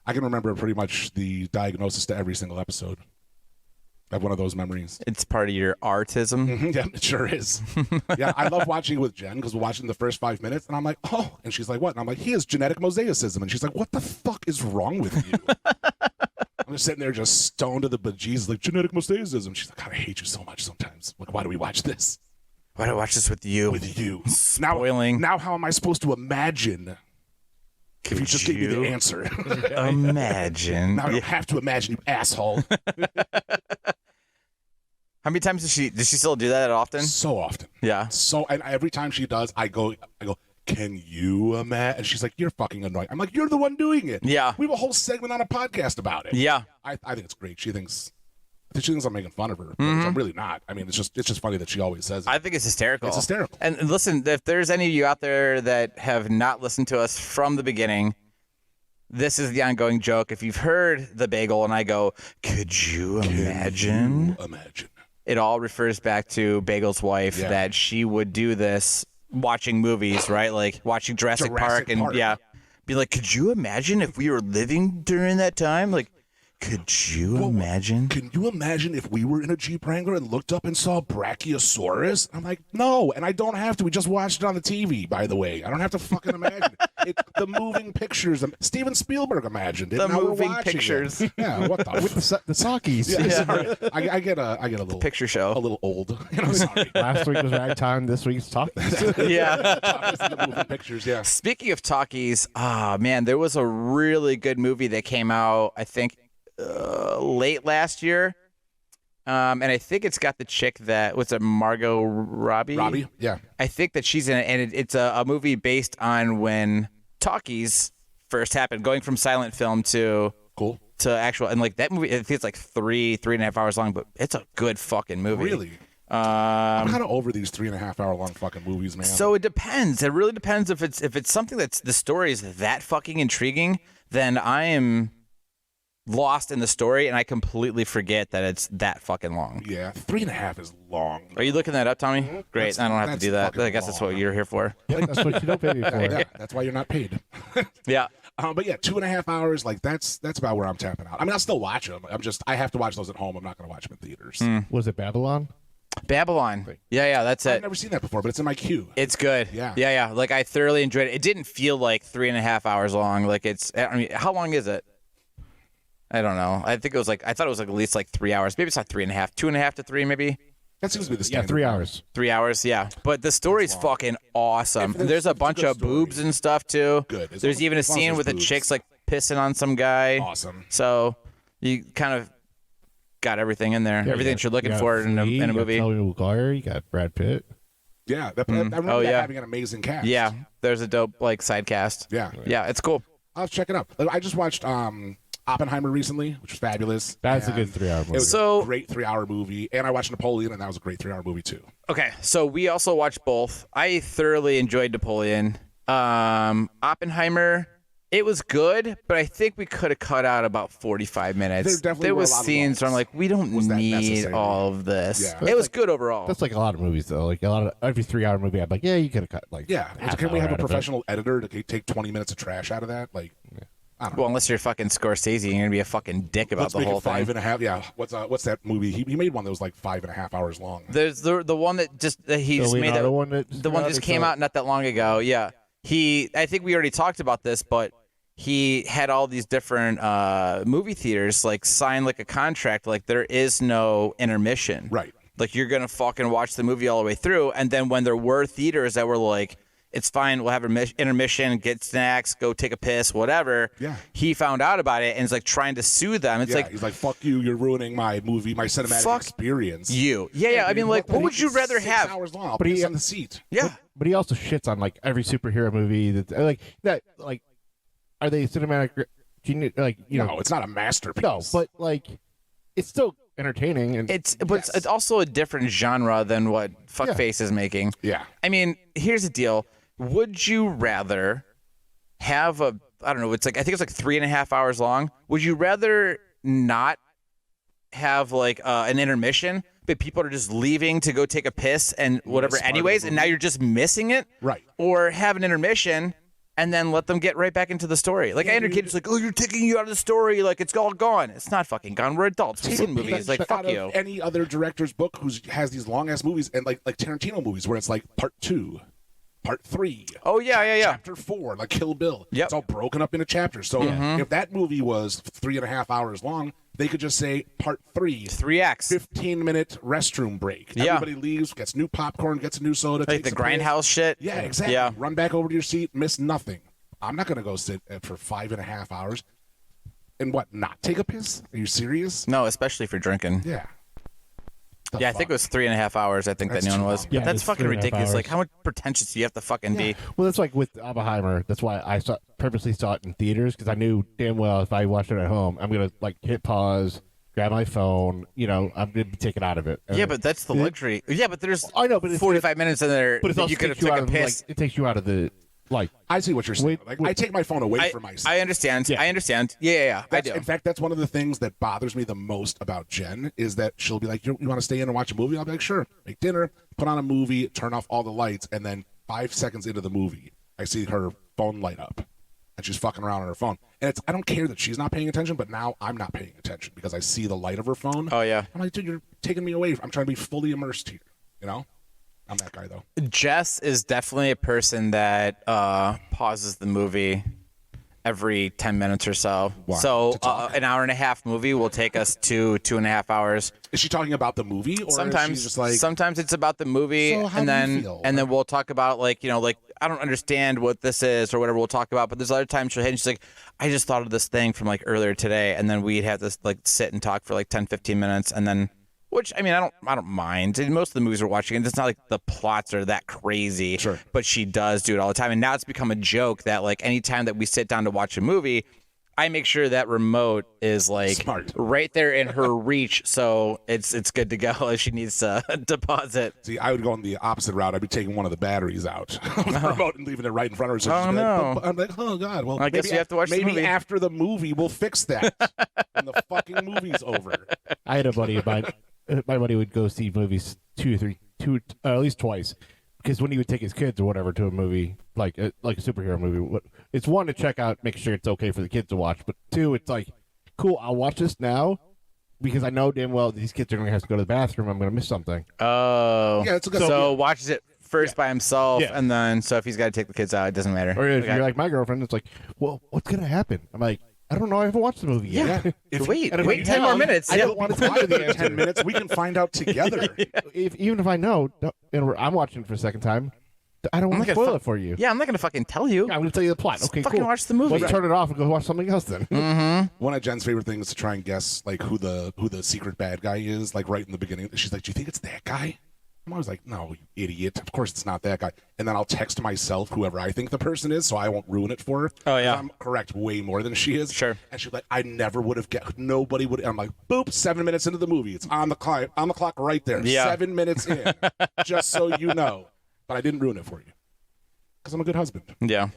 Speaker 2: I can remember pretty much the diagnosis to every single episode. I have one of those memories.
Speaker 1: It's part of your artism.
Speaker 2: Yeah, it sure is. Yeah, I love watching it with Jen because we're watching the first 5 minutes, and I'm like, oh, and she's like, what? And I'm like, he has genetic mosaicism, and she's like, what the fuck is wrong with you? I'm just sitting there, just stoned to the bejesus, like genetic mosaicism. She's like, God, I hate you so much sometimes. Like, why do we watch this
Speaker 1: Why do I watch this with you?
Speaker 2: with you?
Speaker 1: Spoiling.
Speaker 2: Now, how am I supposed to imagine if you just give me the answer?
Speaker 1: Imagine.
Speaker 2: Now I don't have to imagine, you asshole.
Speaker 1: How many times does she still do that often?
Speaker 2: So often.
Speaker 1: Yeah.
Speaker 2: So, and every time she does, I go, can you imagine? And she's like, you're fucking annoying. I'm like, you're the one doing it.
Speaker 1: Yeah.
Speaker 2: We have a whole segment on a podcast about it.
Speaker 1: Yeah.
Speaker 2: I think it's great. She thinks I'm making fun of her, but I'm really not. I mean, it's just funny that she always says it.
Speaker 1: I think it's hysterical.
Speaker 2: It's hysterical.
Speaker 1: And listen, if there's any of you out there that have not listened to us from the beginning, this is the ongoing joke. If you've heard the bagel and I go, could you imagine?
Speaker 2: Can you imagine?
Speaker 1: It all refers back to Bagel's wife,
Speaker 2: Yeah.
Speaker 1: that she would do this watching movies, right? Like watching Jurassic Park and
Speaker 2: Park.
Speaker 1: yeah, be like, could you imagine if we were living during that time? Like, could you imagine?
Speaker 2: Can you imagine if we were in a Jeep Wrangler and looked up and saw Brachiosaurus? I'm like, no, and I don't have to. We just watched it on the TV, by the way. I don't have to fucking imagine. The moving pictures. Steven Spielberg imagined it.
Speaker 1: The
Speaker 2: Now we're
Speaker 1: moving
Speaker 2: watching it.
Speaker 1: pictures.
Speaker 2: Yeah, what the
Speaker 3: With the Talkies.
Speaker 2: Yeah, sorry. I get a little
Speaker 1: Picture show.
Speaker 2: a little old. Sorry.
Speaker 3: Last week was Ragtime. This week's Talkies.
Speaker 1: Yeah.
Speaker 2: The moving pictures, yeah.
Speaker 1: Speaking of talkies, man, there was a really good movie that came out, I think, late last year. And I think it's got the chick that was it Margot Robbie?
Speaker 2: Robbie, yeah.
Speaker 1: I think that she's in it, and it's a movie based on when talkies first happened, going from silent film to
Speaker 2: Cool.
Speaker 1: actual, and like that movie, I think it's like 3.5 hours long, but it's a good fucking movie.
Speaker 2: Really? I'm kind of over these 3.5 hour long fucking movies, man.
Speaker 1: So it depends. It really depends if it's something that's the story is that fucking intriguing, then I am lost in the story and I completely forget that it's that fucking long.
Speaker 2: yeah, 3.5 is long.
Speaker 1: Are you looking that up, Tommy? Great. I don't have to
Speaker 2: that's
Speaker 1: do that.
Speaker 2: fucking
Speaker 1: I guess that's what
Speaker 2: long.
Speaker 1: you're here for.
Speaker 3: That's what you don't pay me for.
Speaker 2: Yeah, that's why you're not paid.
Speaker 1: Yeah.
Speaker 2: But yeah, 2.5 hours, like that's about where I'm tapping out. I mean, I'll still watch them. I have to watch those at home. I'm not going to watch them in theaters.
Speaker 3: Was it Babylon?
Speaker 1: Babylon. Yeah, that's
Speaker 2: I've
Speaker 1: it.
Speaker 2: never seen that before, but it's in my queue.
Speaker 1: It's good.
Speaker 2: Yeah.
Speaker 1: Like I thoroughly enjoyed it. It didn't feel like 3.5 hours long. Like I mean, how long is it? I don't know. I thought it was like at least like 3 hours. Maybe it's not 3.5, 2.5 to 3, maybe.
Speaker 2: That seems to be the
Speaker 3: Yeah,
Speaker 2: standard.
Speaker 3: 3 hours.
Speaker 1: 3 hours, yeah. But the story's fucking awesome. And there's a
Speaker 2: it's a
Speaker 1: bunch
Speaker 2: good
Speaker 1: of
Speaker 2: story.
Speaker 1: boobs and stuff too.
Speaker 2: Good. As
Speaker 1: There's
Speaker 2: long
Speaker 1: even a
Speaker 2: as
Speaker 1: scene
Speaker 2: there's
Speaker 1: with the
Speaker 2: boobs.
Speaker 1: chicks like pissing on some guy.
Speaker 2: Awesome.
Speaker 1: So you kind of got everything in there.
Speaker 3: Yeah,
Speaker 1: everything that you're looking for in a movie.
Speaker 3: You got Maguire, you got Brad Pitt.
Speaker 2: Yeah, I remember
Speaker 1: Oh,
Speaker 2: that
Speaker 1: yeah.
Speaker 2: having an amazing cast.
Speaker 1: Yeah, there's a dope like side cast.
Speaker 2: Yeah.
Speaker 1: Yeah, it's cool.
Speaker 2: I'll check it out. I just watched Oppenheimer recently, which was fabulous.
Speaker 3: That's a
Speaker 2: And
Speaker 3: good 3 hour
Speaker 2: It
Speaker 3: movie.
Speaker 2: was
Speaker 1: So-
Speaker 2: a great 3 hour movie. And I watched Napoleon, and that was a great 3 hour movie, too.
Speaker 1: Okay, so we also watched both. I thoroughly enjoyed Napoleon. Oppenheimer, it was good, but I think we could have cut out about 45 minutes.
Speaker 2: There definitely
Speaker 1: There
Speaker 2: were a
Speaker 1: was
Speaker 2: lot of
Speaker 1: scenes where I'm
Speaker 2: lulls.
Speaker 1: like, we don't
Speaker 2: Was that
Speaker 1: need
Speaker 2: necessary?
Speaker 1: all of this.
Speaker 2: Yeah.
Speaker 1: It was good overall.
Speaker 3: That's like a lot of movies, though. Like a lot of every 3 hour movie, I'm like, yeah, you could have cut like.
Speaker 2: Yeah.
Speaker 3: half
Speaker 2: Can we
Speaker 3: hour
Speaker 2: have a
Speaker 3: out of it.
Speaker 2: professional editor to take 20 minutes of trash out of that? Like, I don't know.
Speaker 1: Well, unless you're fucking Scorsese, you're gonna be a fucking dick about
Speaker 2: Let's
Speaker 1: the
Speaker 2: make
Speaker 1: whole
Speaker 2: it 5.5.
Speaker 1: thing.
Speaker 2: Yeah. What's that movie? He made one that was like 5.5 hours long.
Speaker 1: There's the one that just that he just made
Speaker 3: Leonardo
Speaker 1: that
Speaker 3: one that
Speaker 1: the one that just came out not that long ago. Yeah, I think we already talked about this, but he had all these different movie theaters like sign like a contract, like there is no intermission.
Speaker 2: Right.
Speaker 1: Like you're gonna fucking watch the movie all the way through, and then when there were theaters that were like, It's fine. We'll have an intermission, get snacks, go take a piss, whatever.
Speaker 2: Yeah.
Speaker 1: He found out about it and is like trying to sue them. It's like,
Speaker 2: he's like, fuck you, you're ruining my movie, my cinematic
Speaker 1: Fuck
Speaker 2: experience.
Speaker 1: you. Yeah. I mean, like, what would you rather have?
Speaker 2: 6 hours long. I'll
Speaker 3: But
Speaker 2: piss
Speaker 3: he-
Speaker 2: on the seat.
Speaker 1: Yeah.
Speaker 3: But he also shits on like every superhero movie that like are they cinematic genius like
Speaker 2: No, it's not a masterpiece.
Speaker 3: no, but like it's still entertaining and
Speaker 1: It's also a different genre than what Fuckface is making.
Speaker 2: Yeah.
Speaker 1: I mean, here's the deal. Would you rather have I don't know, I think it's like 3.5 hours long. Would you rather not have like an intermission, but people are just leaving to go take a piss and whatever
Speaker 2: part of the
Speaker 1: anyways, and now you're just missing it?
Speaker 2: Right.
Speaker 1: Or have an intermission and then let them get right back into the story. Like, I understand it's like, oh, you're taking you out of the story, like it's all gone. It's not fucking gone. We're adults. We've seen movies. Like, fuck
Speaker 2: Out of
Speaker 1: you.
Speaker 2: Any other director's book who has these long ass movies and like Tarantino movies where it's like part 2, part 3.
Speaker 1: Oh yeah.
Speaker 2: Chapter 4, like Kill Bill.
Speaker 1: Yep.
Speaker 2: It's all broken up into chapters. So if that movie was 3.5 hours long, they could just say part 3.
Speaker 1: 3X.
Speaker 2: 15-minute restroom break.
Speaker 1: Yeah.
Speaker 2: Everybody leaves, gets new popcorn, gets a new soda.
Speaker 1: Like
Speaker 2: takes
Speaker 1: the
Speaker 2: a piss.
Speaker 1: grindhouse shit.
Speaker 2: Yeah, exactly.
Speaker 1: Yeah.
Speaker 2: Run back over to your seat, miss nothing. I'm not going to go sit for 5.5 hours and not take a piss? Are you serious?
Speaker 1: No, especially for drinking.
Speaker 2: Yeah. The
Speaker 1: Yeah, I
Speaker 2: fuck?
Speaker 1: think it was 3.5 hours. I think
Speaker 2: That's
Speaker 1: that new one
Speaker 2: too
Speaker 1: was.
Speaker 2: long.
Speaker 1: But
Speaker 3: Yeah,
Speaker 1: that's
Speaker 3: it's
Speaker 1: fucking
Speaker 3: 3.5
Speaker 1: ridiculous. Like,
Speaker 3: hours.
Speaker 1: how much pretentious do you have to fucking be?
Speaker 3: well, that's like with Oppenheimer. That's why I purposely saw it in theaters because I knew damn well if I watched it at home, I'm gonna like hit pause, grab my phone. I'm gonna be taken out of it.
Speaker 1: Yeah, but that's the luxury. Yeah, but there's
Speaker 3: I know, but it's
Speaker 1: 45 minutes in there
Speaker 3: but it
Speaker 1: that
Speaker 3: also
Speaker 1: you could have
Speaker 3: takes you
Speaker 1: took
Speaker 3: out
Speaker 1: a
Speaker 3: of like
Speaker 1: piss.
Speaker 3: it takes you out of the like.
Speaker 2: I see what you're saying.
Speaker 3: Wait,
Speaker 2: Like,
Speaker 3: wait.
Speaker 2: I take my phone away from myself.
Speaker 1: I understand.
Speaker 3: Yeah.
Speaker 1: I understand. Yeah, I
Speaker 2: That's-
Speaker 1: do.
Speaker 2: In fact, that's one of the things that bothers me the most about Jen is that she'll be like, you want to stay in and watch a movie? I'll be like, sure. Make dinner, put on a movie, turn off all the lights, and then 5 seconds into the movie, I see her phone light up, and she's fucking around on her phone. And I don't care that she's not paying attention, but now I'm not paying attention because I see the light of her phone.
Speaker 1: Oh, yeah.
Speaker 2: I'm like, dude, you're taking me away. I'm trying to be fully immersed here. I'm that guy, though.
Speaker 1: Jess is definitely a person that pauses the movie every 10 minutes or so.
Speaker 2: Why?
Speaker 1: So
Speaker 2: To talk?
Speaker 1: an hour and a half movie will take us to 2.5 hours.
Speaker 2: Is she talking about the movie, or is
Speaker 1: Sometimes,
Speaker 2: she just like,
Speaker 1: sometimes it's about the movie,
Speaker 2: So how
Speaker 1: and
Speaker 2: do you
Speaker 1: then
Speaker 2: feel?
Speaker 1: and then we'll talk about like I don't understand what this is or whatever we'll talk about. But there's other times she'll hit and she's like, I just thought of this thing from like earlier today, and then we'd have to like sit and talk for like 10, 15 minutes, and then. Which I mean, I don't mind. And most of the movies we're watching, it's not like the plots are that crazy.
Speaker 2: Sure.
Speaker 1: But she does do it all the time, and now it's become a joke that like anytime that we sit down to watch a movie, I make sure that remote is like
Speaker 2: Smart.
Speaker 1: right there in her reach, so it's good to go if she needs to deposit.
Speaker 2: See, I would go on the opposite route. I'd be taking one of the batteries out of the remote and leaving it right in front of her. So
Speaker 1: Oh,
Speaker 2: she'd be
Speaker 1: no.
Speaker 2: like, I'm like, oh God. Well,
Speaker 1: I guess
Speaker 2: maybe
Speaker 1: you have to watch the
Speaker 2: maybe
Speaker 1: movie.
Speaker 2: after the movie we'll fix that when the fucking movie's over.
Speaker 3: I had a buddy of mine. My buddy would go see movies at least twice, because when he would take his kids or whatever to a movie like a superhero movie, it's one to check out, make sure it's okay for the kids to watch, but two, it's like, cool, I'll watch this now because I know damn well these kids are going to have to go to the bathroom. I'm going to miss something.
Speaker 1: Oh,
Speaker 2: Yeah, it's a good-
Speaker 1: so watches it first by himself,
Speaker 3: Yeah.
Speaker 1: and then so if he's got to take the kids out, it doesn't matter.
Speaker 3: Or if
Speaker 1: Okay.
Speaker 3: you're like my girlfriend, it's like, well, what's going to happen? I'm like, I don't know. I haven't watched the movie yet.
Speaker 1: Yeah. Wait
Speaker 3: And if you
Speaker 1: 10 more
Speaker 3: tell,
Speaker 1: minutes.
Speaker 3: I
Speaker 1: Yeah.
Speaker 3: don't want to tell
Speaker 2: Why
Speaker 3: you the
Speaker 2: the
Speaker 3: answer.
Speaker 2: 10 minutes? We can find out together.
Speaker 3: Even if I know, and I'm watching it for a second time, I don't want to
Speaker 1: not gonna
Speaker 3: spoil
Speaker 1: fu-
Speaker 3: it for you.
Speaker 1: Yeah, I'm not gonna fucking tell you.
Speaker 3: I'm going to tell you the plot. Okay,
Speaker 1: fucking
Speaker 3: cool.
Speaker 1: watch the movie.
Speaker 3: Let's turn it off and go watch something else then.
Speaker 2: One of Jen's favorite things is to try and guess like who the secret bad guy is, like right in the beginning. She's like, do you think it's that guy? I'm always like, no, you idiot. Of course it's not that guy. And then I'll text myself whoever I think the person is so I won't ruin it for her.
Speaker 1: Oh, yeah.
Speaker 2: 'Cause I'm correct way more than she is.
Speaker 1: Sure.
Speaker 2: And she's like, I never would have guessed. Nobody would. I'm like, boop, 7 minutes into the movie. It's on the clock right there.
Speaker 1: Yeah.
Speaker 2: 7 minutes in. Just so you know. But I didn't ruin it for you. Because I'm a good husband.
Speaker 1: Yeah,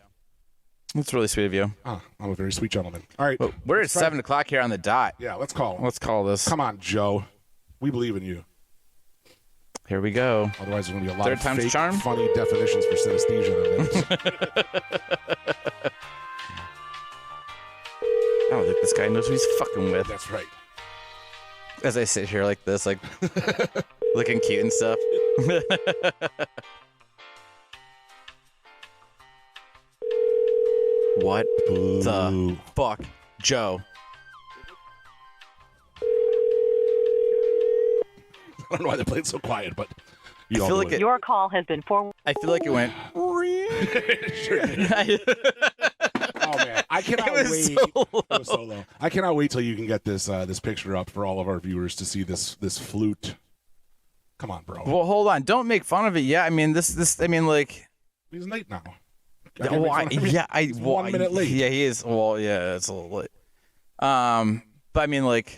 Speaker 1: that's really sweet of you.
Speaker 2: I'm a very sweet gentleman. All right.
Speaker 1: We're at 7 o'clock here on the dot.
Speaker 2: Yeah, let's call him.
Speaker 1: Let's call this.
Speaker 2: Come on, Joe. We believe in you.
Speaker 1: Here we go.
Speaker 2: Otherwise, there's going to be a lot
Speaker 1: Third
Speaker 2: of
Speaker 1: time's
Speaker 2: fake,
Speaker 1: charm?
Speaker 2: funny definitions for synesthesia in a minute.
Speaker 1: I don't think this guy knows who he's fucking with.
Speaker 2: That's right.
Speaker 1: As I sit here like this, like looking cute and stuff. What the fuck, Joe?
Speaker 2: I don't know why they played so quiet, but you
Speaker 1: I
Speaker 2: all
Speaker 1: feel
Speaker 2: know
Speaker 1: like
Speaker 2: it.
Speaker 1: it,
Speaker 4: Your call has been forwarded.
Speaker 1: I feel like it went.
Speaker 2: Sure did. Oh man, I cannot
Speaker 1: was
Speaker 2: wait.
Speaker 1: so low.
Speaker 2: It was so low. I cannot wait till you can get this this picture up for all of our viewers to see this flute. Come on, bro.
Speaker 1: Well, hold on. Don't make fun of it. Yeah, I mean this. I mean, like.
Speaker 2: He's late now.
Speaker 1: Well,
Speaker 2: 1 minute late.
Speaker 1: Yeah, he is. Well, yeah, it's a little late. But I mean, like,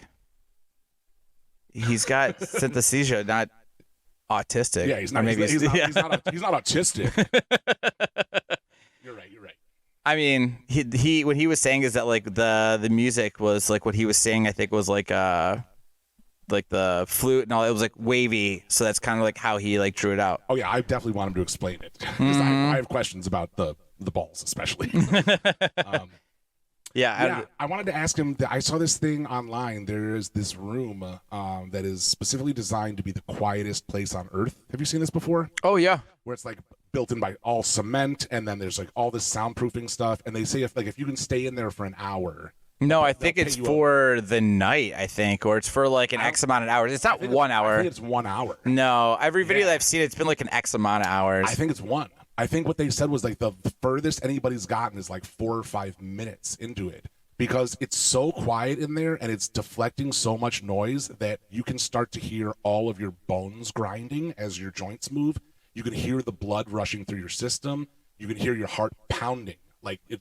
Speaker 1: he's got synesthesia, not autistic.
Speaker 2: Yeah, he's not.
Speaker 1: Or maybe
Speaker 2: He's not autistic. You're right.
Speaker 1: I mean, he what he was saying is that like the music was like what he was saying. I think was like the flute and all. It was like wavy, so that's kind of like how he like drew it out.
Speaker 2: Oh yeah, I definitely want him to explain it. 'Cause I have questions about the balls, especially.
Speaker 1: Yeah,
Speaker 2: I wanted to ask him. I saw this thing online. There is this room that is specifically designed to be the quietest place on Earth. Have you seen this before?
Speaker 1: Oh yeah.
Speaker 2: Where it's like built in by all cement, and then there's like all this soundproofing stuff. And they say if you can stay in there for an hour.
Speaker 1: No, I think
Speaker 2: pay
Speaker 1: it's
Speaker 2: you
Speaker 1: for the night. I think, or it's for like an X amount of hours. It's not 1 hour.
Speaker 2: I think it's 1 hour.
Speaker 1: No, every video
Speaker 2: Yeah.
Speaker 1: that I've seen, it's been like an X amount of hours.
Speaker 2: I think it's one. I think what they said was like the furthest anybody's gotten is like 4 or 5 minutes into it because it's so quiet in there and it's deflecting so much noise that you can start to hear all of your bones grinding as your joints move. You can hear the blood rushing through your system. You can hear your heart pounding. Like they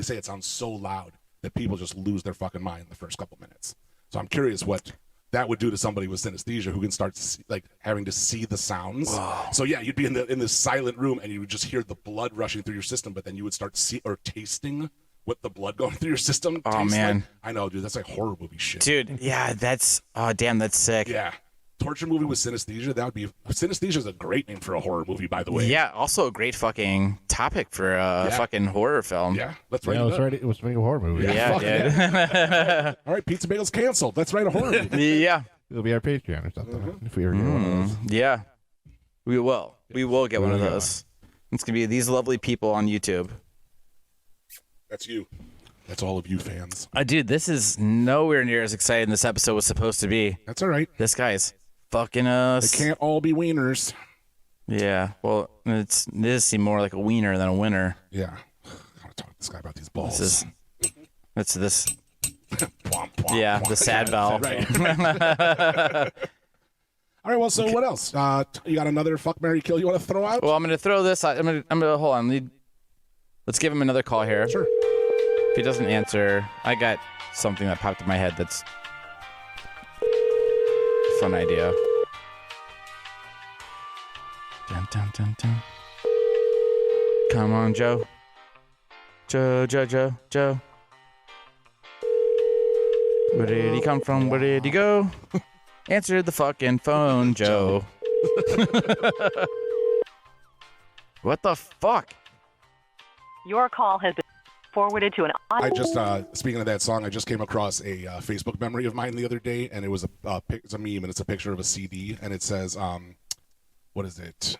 Speaker 2: say it sounds so loud that people just lose their fucking mind the first couple minutes. So I'm curious what that would do to somebody with synesthesia who can start like having to see the sounds. Whoa. So yeah, you'd be in this silent room and you would just hear the blood rushing through your system, but then you would start tasting what the blood going through your system.
Speaker 1: Oh man,
Speaker 2: like. I know, dude. That's like horror movie shit,
Speaker 1: dude. Yeah, that's damn, that's sick.
Speaker 2: Yeah, torture movie with synesthesia. That would be synesthesia is a great name for a horror movie, by the way.
Speaker 1: Yeah, also a great fucking topic for a fucking horror film.
Speaker 2: Yeah, let's write
Speaker 3: it was making a horror movie.
Speaker 1: Yeah,
Speaker 2: yeah. All right, Pizza Bagels canceled. Let's write a horror movie.
Speaker 1: Yeah.
Speaker 3: It'll be our Patreon or something if we ever get one of those.
Speaker 1: Yeah, we will. We will get one of those. It's gonna be these lovely people on YouTube.
Speaker 2: That's you. That's all of you fans.
Speaker 1: Dude, this is nowhere near as exciting this episode was supposed to be.
Speaker 2: That's all right.
Speaker 1: This guy's fucking us.
Speaker 2: They can't all be wieners.
Speaker 1: Yeah, well, it does seem more like a wiener than a winner.
Speaker 2: Yeah. I gotta talk to this guy about these balls.
Speaker 1: It's this.
Speaker 2: Womp, womp,
Speaker 1: Yeah,
Speaker 2: womp.
Speaker 1: the sad bell.
Speaker 2: Right. All right. Well, so what else? You got another fuck, marry, kill you want to throw out?
Speaker 1: Well, I'm gonna throw this. I'm gonna hold on. Let's give him another call here.
Speaker 2: Sure.
Speaker 1: If he doesn't answer, I got something that popped in my head that's a fun idea. Dun, dun, dun, dun. Come on, Joe. Joe. Where did he come from? Where did he go? Answer the fucking phone, Joe. What the fuck?
Speaker 4: Your call has been forwarded to an
Speaker 2: I just, speaking of that song, I just came across a Facebook memory of mine the other day, and it was it's a meme, and it's a picture of a CD, and it says, what is it?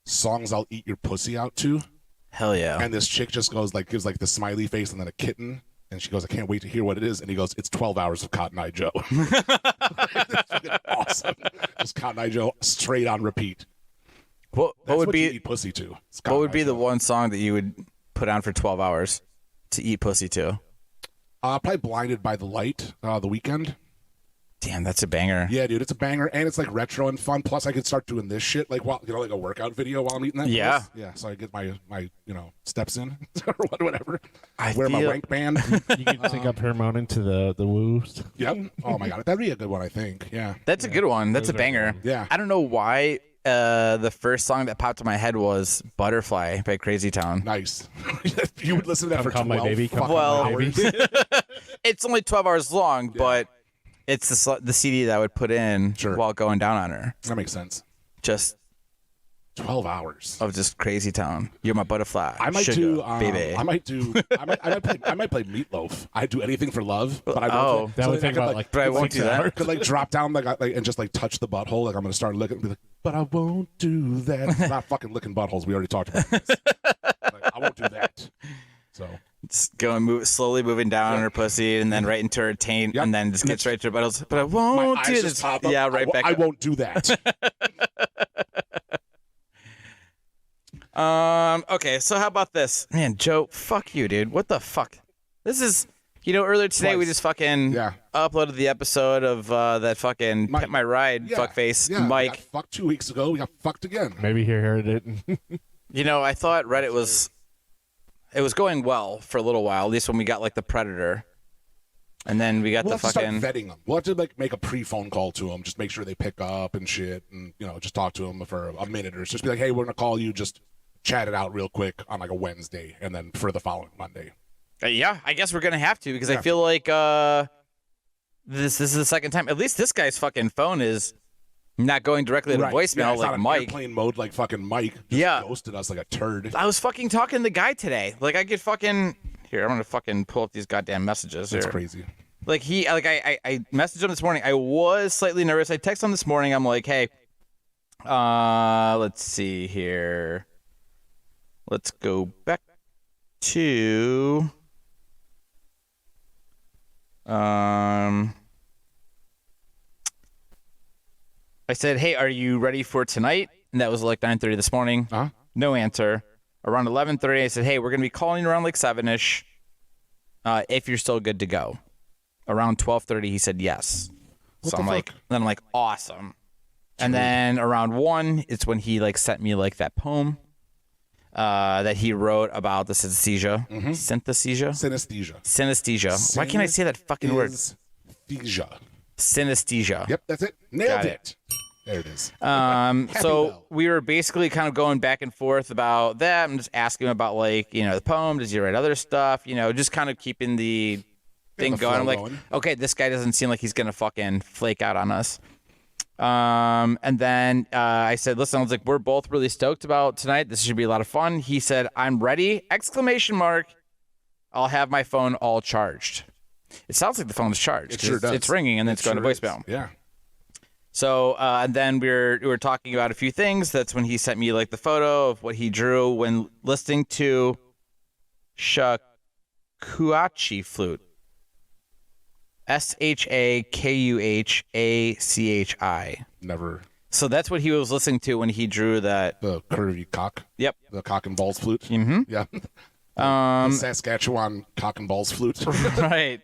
Speaker 2: Songs I'll eat your pussy out to.
Speaker 1: Hell yeah.
Speaker 2: And this chick just gives like the smiley face and then a kitten. And she goes, I can't wait to hear what it is. And he goes, it's 12 hours of Cotton Eye Joe. It's awesome. Just Cotton Eye Joe straight on repeat.
Speaker 1: What
Speaker 2: That's
Speaker 1: would
Speaker 2: what
Speaker 1: be
Speaker 2: you eat pussy to.
Speaker 1: what would be the one song that you would put on for 12 hours to eat pussy to?
Speaker 2: Probably Blinded by the Light, The Weeknd.
Speaker 1: Damn, that's a banger.
Speaker 2: Yeah, dude, it's a banger, and it's like retro and fun. Plus, I could start doing this shit like like a workout video while I'm eating that.
Speaker 1: Yeah,
Speaker 2: place. Yeah. So I get my steps in or whatever.
Speaker 1: I
Speaker 2: wear my rank band.
Speaker 3: You can sync up Hermone into the woos.
Speaker 2: Yep. Oh my god, that'd be a good one. I think. Yeah.
Speaker 1: That's a good one. That's a banger.
Speaker 2: Yeah.
Speaker 1: I don't know why the first song that popped in my head was Butterfly by Crazy Town.
Speaker 2: Nice. You would listen to that for
Speaker 3: Come
Speaker 2: 12
Speaker 3: My Baby,
Speaker 2: fucking
Speaker 1: Well,
Speaker 2: hours.
Speaker 1: It's only 12 hours long, but it's the CD that I would put in while going down on her.
Speaker 2: That makes sense.
Speaker 1: Just
Speaker 2: 12 hours
Speaker 1: of just Crazy Town. You're my butterfly.
Speaker 2: I might
Speaker 1: sugar,
Speaker 2: do.
Speaker 1: baby.
Speaker 2: I might play Meatloaf. I do anything for love, but I won't.
Speaker 3: That would take about like.
Speaker 1: But I won't do that.
Speaker 2: Could like drop down like and just like touch the butthole. Like I'm gonna start licking. Be like, but I won't do that. I'm not fucking licking buttholes. We already talked about this. Like, I won't do that. So.
Speaker 1: Just slowly moving down on her pussy, and then right into her taint, and then just gets right to her buttholes. But I won't
Speaker 2: My
Speaker 1: do
Speaker 2: eyes
Speaker 1: this.
Speaker 2: just pop up.
Speaker 1: Yeah, right back.
Speaker 2: I won't do that.
Speaker 1: okay, so how about this? Man, Joe, fuck you, dude. What the fuck? This is, earlier today we
Speaker 2: Twice.
Speaker 1: just fucking
Speaker 2: Yeah.
Speaker 1: uploaded the episode of that fucking
Speaker 2: Mike.
Speaker 1: Pimp My Ride
Speaker 2: Yeah.
Speaker 1: fuckface
Speaker 2: Yeah, we
Speaker 1: Mike.
Speaker 2: got fucked 2 weeks ago. We got fucked again.
Speaker 3: Maybe he heard it.
Speaker 1: I thought Reddit was going well for a little while, at least when we got like the Predator. And then we got
Speaker 2: We'll
Speaker 1: the
Speaker 2: have to
Speaker 1: fucking
Speaker 2: start vetting them. We'll have to make a pre-phone call to them, just make sure they pick up and shit, and just talk to them for a minute or just be like, hey, we're gonna call you, just chat it out real quick on like a Wednesday, and then for the following Monday.
Speaker 1: Yeah, I guess we're gonna have to because I feel like this is the second time. At least this guy's fucking phone is not going directly to voicemail
Speaker 2: Yeah, it's not
Speaker 1: like
Speaker 2: on
Speaker 1: Mike.
Speaker 2: airplane mode like fucking Mike. Just
Speaker 1: Yeah.
Speaker 2: ghosted us like a turd.
Speaker 1: I was fucking talking to the guy today. Like I could fucking here. I'm gonna fucking pull up these goddamn messages.
Speaker 2: That's
Speaker 1: here.
Speaker 2: crazy.
Speaker 1: Like I messaged him this morning. I was slightly nervous. I texted him this morning. I'm like, hey, let's see here. Let's go back to I said, hey, are you ready for tonight? And that was like 9:30 this morning.
Speaker 2: Huh?
Speaker 1: No answer. Around 11:30, I said, hey, we're gonna be calling you around like 7ish. If you're still good to go. Around 12:30, he said yes.
Speaker 2: What
Speaker 1: So
Speaker 2: the
Speaker 1: I'm like,
Speaker 2: fuck?
Speaker 1: then I'm like, awesome. And then around 1, it's when he like sent me like that poem that he wrote about the synesthesia. Synesthesia?
Speaker 2: Synesthesia.
Speaker 1: Synesthesia. Why can't I say that fucking word?
Speaker 2: Synesthesia.
Speaker 1: Synesthesia.
Speaker 2: Yep, that's it. Nailed
Speaker 1: Got
Speaker 2: it. There it is.
Speaker 1: So
Speaker 2: Bell.
Speaker 1: we were basically kind of going back and forth about that. I'm just asking him about like, the poem. Does he write other stuff? Just kind of keeping the thing
Speaker 2: the
Speaker 1: going.
Speaker 2: flow
Speaker 1: I'm like,
Speaker 2: going.
Speaker 1: okay, this guy doesn't seem like he's going to fucking flake out on us. And then I said, listen, I was like, we're both really stoked about tonight. This should be a lot of fun. He said, I'm ready. ! I'll have my phone all charged. It sounds like the phone is charged.
Speaker 2: It sure does.
Speaker 1: It's ringing and then it's going to
Speaker 2: sure is.
Speaker 1: voicemail.
Speaker 2: Yeah.
Speaker 1: So, and then we were talking about a few things. That's when he sent me like the photo of what he drew when listening to shakuhachi flute. SHAKUHACHI.
Speaker 2: Never.
Speaker 1: So that's what he was listening to when he drew that.
Speaker 2: The curvy cock.
Speaker 1: Yep.
Speaker 2: The cock and balls flute. Mm-hmm. Yeah. The Saskatchewan cock and balls flute.
Speaker 1: Right.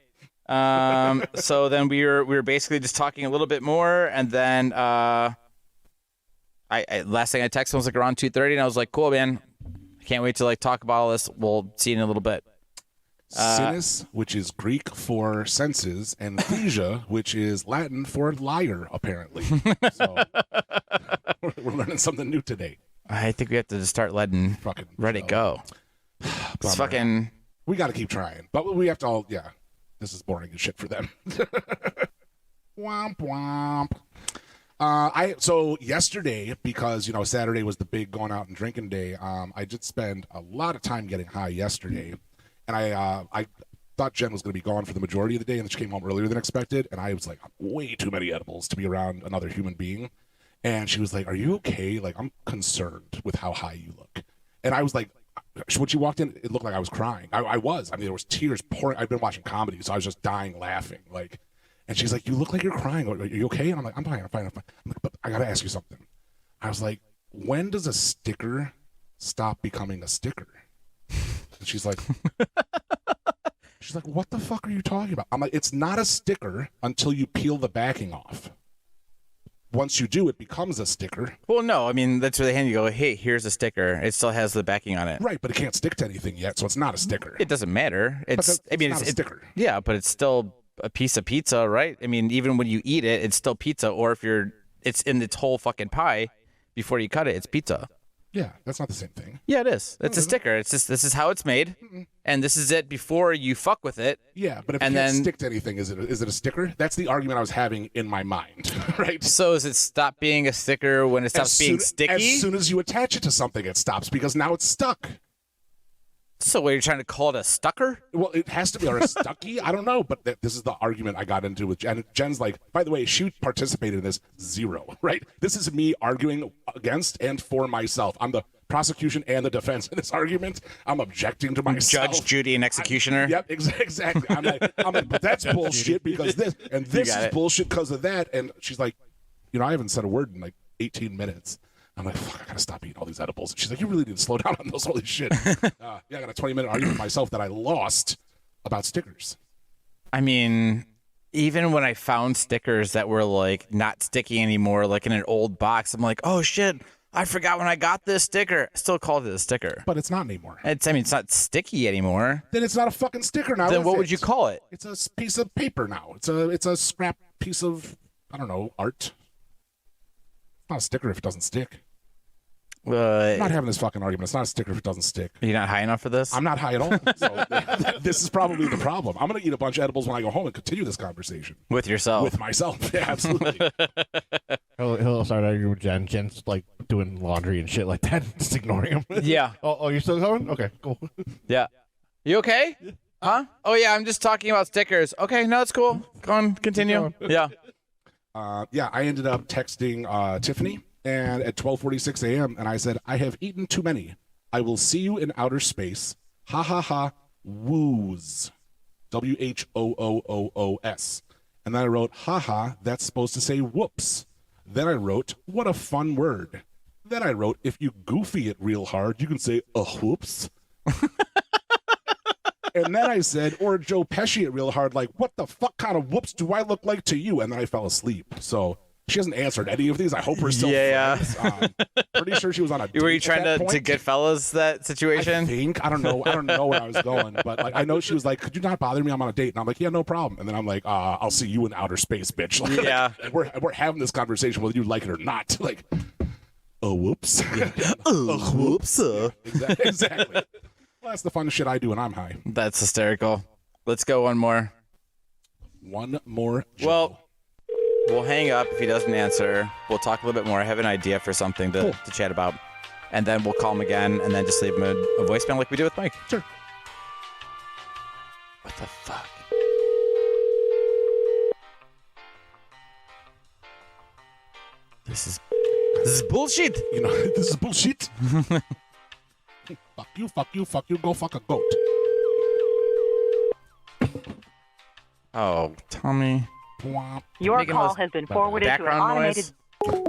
Speaker 1: So then we were basically just talking a little bit more, and then I last thing I texted him was like around 2:30, and I was like, cool, man. I can't wait to like talk about all this. We'll see you in a little bit.
Speaker 2: Sinus, which is Greek for senses, and thesia, which is Latin for liar, apparently. So we're learning something new today.
Speaker 1: I think we have to just start letting
Speaker 2: Fucking
Speaker 1: Reddit go. It's
Speaker 2: Bummer.
Speaker 1: fucking.
Speaker 2: We got to keep trying, but we have to all. Yeah, this is boring as shit for them. Womp womp. So yesterday, because Saturday was the big going out and drinking day. I did spend a lot of time getting high yesterday, and I thought Jen was going to be gone for the majority of the day, and then she came home earlier than expected, and I was like, way too many edibles to be around another human being, and she was like, "Are you okay? Like, I'm concerned with how high you look," and I was like. When she walked in, it looked like I was crying. I was. I mean, there was tears pouring. I've been watching comedy, so I was just dying laughing. Like, and she's like, "You look like you're crying. Are you okay?" And I'm like, "I'm fine. I'm fine. I'm fine." I'm like, "But I gotta ask you something." I was like, "When does a sticker stop becoming a sticker?" And she's like, "What the fuck are you talking about?" I'm like, "It's not a sticker until you peel the backing off. Once you do, it becomes a sticker."
Speaker 1: Well, no, I mean that's where they hand you go. Hey, here's a sticker. It still has the backing on it.
Speaker 2: Right, but it can't stick to anything yet, so it's not a sticker.
Speaker 1: It doesn't matter. It's. I mean,
Speaker 2: not
Speaker 1: it's
Speaker 2: a sticker.
Speaker 1: Yeah, but it's still a piece of pizza, right? I mean, even when you eat it, it's still pizza. Or if it's in its whole fucking pie before you cut it, it's pizza.
Speaker 2: Yeah, that's not the same thing.
Speaker 1: Yeah, it is. It's a sticker. It's just this is how it's made, and this is it before you fuck with it.
Speaker 2: Yeah, but if
Speaker 1: And
Speaker 2: it can't
Speaker 1: then-
Speaker 2: stick to anything, is it a sticker? That's the argument I was having in my mind, right?
Speaker 1: So does it stop being a sticker when it stops being sticky?
Speaker 2: As soon as you attach it to something, it stops because now it's stuck.
Speaker 1: So what, you're trying to call it a stucker?
Speaker 2: Well, it has to be, or a stucky. I don't know, but this is the argument I got into with Jen. Jen's like, by the way, she participated in this 0, right? This is me arguing against and for myself. I'm the prosecution and the defense in this argument. I'm objecting to myself.
Speaker 1: Judge, Judy, and executioner?
Speaker 2: Yep, exactly. I'm like, but that's bullshit because this, and this
Speaker 1: got
Speaker 2: is
Speaker 1: it.
Speaker 2: bullshit because of that. And she's like, I haven't said a word in like 18 minutes. I'm like, fuck, I gotta stop eating all these edibles. And she's like, you really need to slow down on those. Holy shit. Yeah, I got a 20-minute argument with myself that I lost about stickers.
Speaker 1: I mean, even when I found stickers that were like not sticky anymore, like in an old box, I'm like, oh shit, I forgot when I got this sticker. I still called it a sticker.
Speaker 2: But it's not anymore.
Speaker 1: I mean, it's not sticky anymore.
Speaker 2: Then it's not a fucking sticker now.
Speaker 1: Then
Speaker 2: is
Speaker 1: what
Speaker 2: it?
Speaker 1: would you call it?
Speaker 2: It's a piece of paper now. It's a scrap piece of, I don't know, art. It's not a sticker if it doesn't stick. I'm not having this fucking argument. It's not a sticker if it doesn't stick.
Speaker 1: You're not high enough for this?
Speaker 2: I'm not high at all. So this is probably the problem. I'm going to eat a bunch of edibles when I go home and continue this conversation.
Speaker 1: With yourself.
Speaker 2: With myself. Yeah, absolutely.
Speaker 3: He'll start arguing with Jen. Jen's like doing laundry and shit like that, just ignoring him.
Speaker 1: Yeah.
Speaker 3: Oh, you're still going? Okay, cool.
Speaker 1: Yeah. You okay? Huh? Oh, yeah, I'm just talking about stickers. Okay, no, it's cool. Go on, continue. Yeah.
Speaker 2: Yeah, I ended up texting Tiffany and at 12:46 a.m. and I said, I have eaten too many. I will see you in outer space. Ha ha ha. Woos. WHOOOOS. And then I wrote, haha, that's supposed to say whoops. Then I wrote, what a fun word. Then I wrote, if you goofy it real hard, you can say, whoops. And then I said, or Joe Pesci it real hard, like, what the fuck kind of whoops do I look like to you? And then I fell asleep. So she hasn't answered any of these. I hope we're still friends. Pretty sure she was on a date.
Speaker 1: Were you trying to get fellas that situation?
Speaker 2: I think. I don't know where I was going, but like I know she was like, could you not bother me? I'm on a date. And I'm like, yeah, no problem. And then I'm like, I'll see you in outer space, bitch. Like,
Speaker 1: yeah.
Speaker 2: We're having this conversation whether you like it or not. Like, whoops.
Speaker 1: Whoops.
Speaker 2: Exactly. Well, that's the fun shit I do when I'm high.
Speaker 1: That's hysterical. Let's go one more.
Speaker 2: One more. Joe.
Speaker 1: Well, we'll hang up if he doesn't answer. We'll talk a little bit more. I have an idea for something to chat about. And then we'll call him again and then just leave him a voicemail like we did with Mike.
Speaker 2: Sure.
Speaker 1: What the fuck? This is bullshit.
Speaker 2: You know, this is bullshit. Fuck you, go fuck a goat.
Speaker 1: Oh, Tommy.
Speaker 4: Your
Speaker 1: Making
Speaker 4: call
Speaker 1: those
Speaker 4: has been forwarded to an
Speaker 1: background
Speaker 4: automated.
Speaker 1: noise.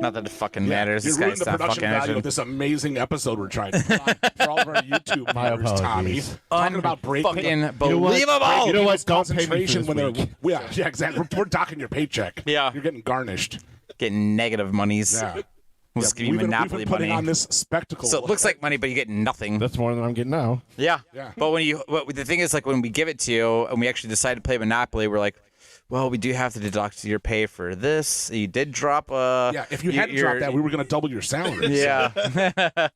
Speaker 1: Not that it fucking matters.
Speaker 2: You
Speaker 1: This
Speaker 2: ruined
Speaker 1: guy's
Speaker 2: the
Speaker 1: not
Speaker 2: production
Speaker 1: fucking
Speaker 2: value
Speaker 1: answering.
Speaker 2: of this amazing episode we're trying to put on for all of our YouTube
Speaker 3: My
Speaker 2: viewers, Tommy.
Speaker 3: apologies.
Speaker 2: Talking about breaking
Speaker 1: Fucking
Speaker 3: believable.
Speaker 1: believable.
Speaker 3: You know what? Don't pay me for
Speaker 2: concentration
Speaker 3: this
Speaker 2: when they're
Speaker 3: week.
Speaker 2: yeah, exactly. We're docking your paycheck.
Speaker 1: Yeah.
Speaker 2: You're getting garnished.
Speaker 1: Getting negative monies.
Speaker 2: Yeah.
Speaker 1: We'll just give you
Speaker 2: we've been
Speaker 1: Monopoly
Speaker 2: putting
Speaker 1: money.
Speaker 2: on this spectacle.
Speaker 1: So it looks like money, but you get nothing.
Speaker 3: That's more than I'm getting now.
Speaker 1: Yeah.
Speaker 2: Yeah.
Speaker 1: But the thing is, like, when we give it to you and we actually decide to play Monopoly, we're like, well, we do have to deduct your pay for this. You did drop
Speaker 2: yeah, if you hadn't dropped that, we were going to double your salary.
Speaker 1: Yeah.